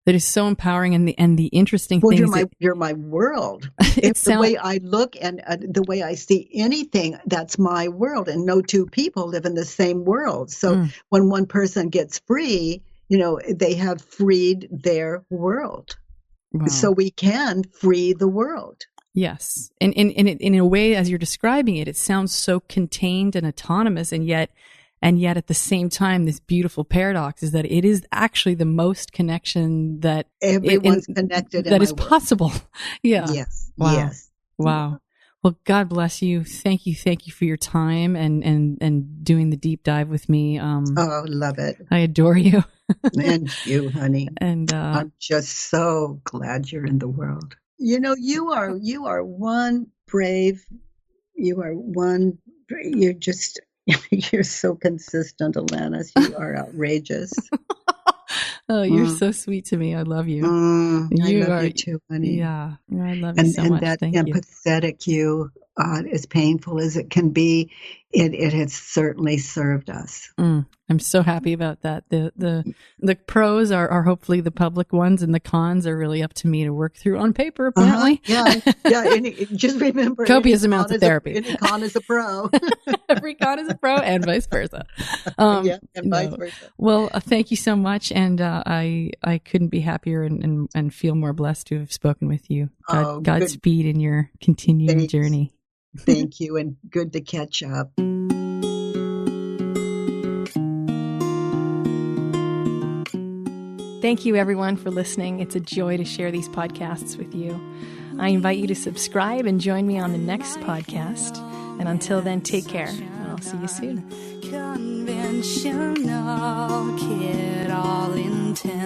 That is so empowering, and the interesting thing is you're my world. It's the way I look and the way I see anything. That's my world, and no two people live in the same world. So when one person gets free, they have freed their world. Wow. So we can free the world. Yes, and in a way, as you're describing it, it sounds so contained and autonomous, and yet at the same time, this beautiful paradox is that it is actually the most connection that everyone's connected that is possible. Yeah. Yes. Wow. Yes. Wow. Well, God bless you. Thank you for your time and doing the deep dive with me. Love it. I adore you. And you, honey. And I'm just so glad you're in the world. You are one brave. You're just. You're so consistent, Alanis. You are outrageous. Oh, you're so sweet to me. I love you. I love you too, honey. Yeah, I love you so much. And that Thank empathetic you, as painful as it can be, it has certainly served us. I'm so happy about that. The pros are hopefully the public ones, and the cons are really up to me to work through on paper, apparently. Yeah. Just remember, copious amounts of therapy. Any con is a pro. Every con is a pro, and vice versa. Vice versa. Well, thank you so much, and I couldn't be happier and feel more blessed to have spoken with you. Godspeed in your continuing journey. Thank you, and good to catch up. Thank you, everyone, for listening. It's a joy to share these podcasts with you. I invite you to subscribe and join me on the next podcast. And until then, take care. I'll see you soon. Conventional kid, all intent.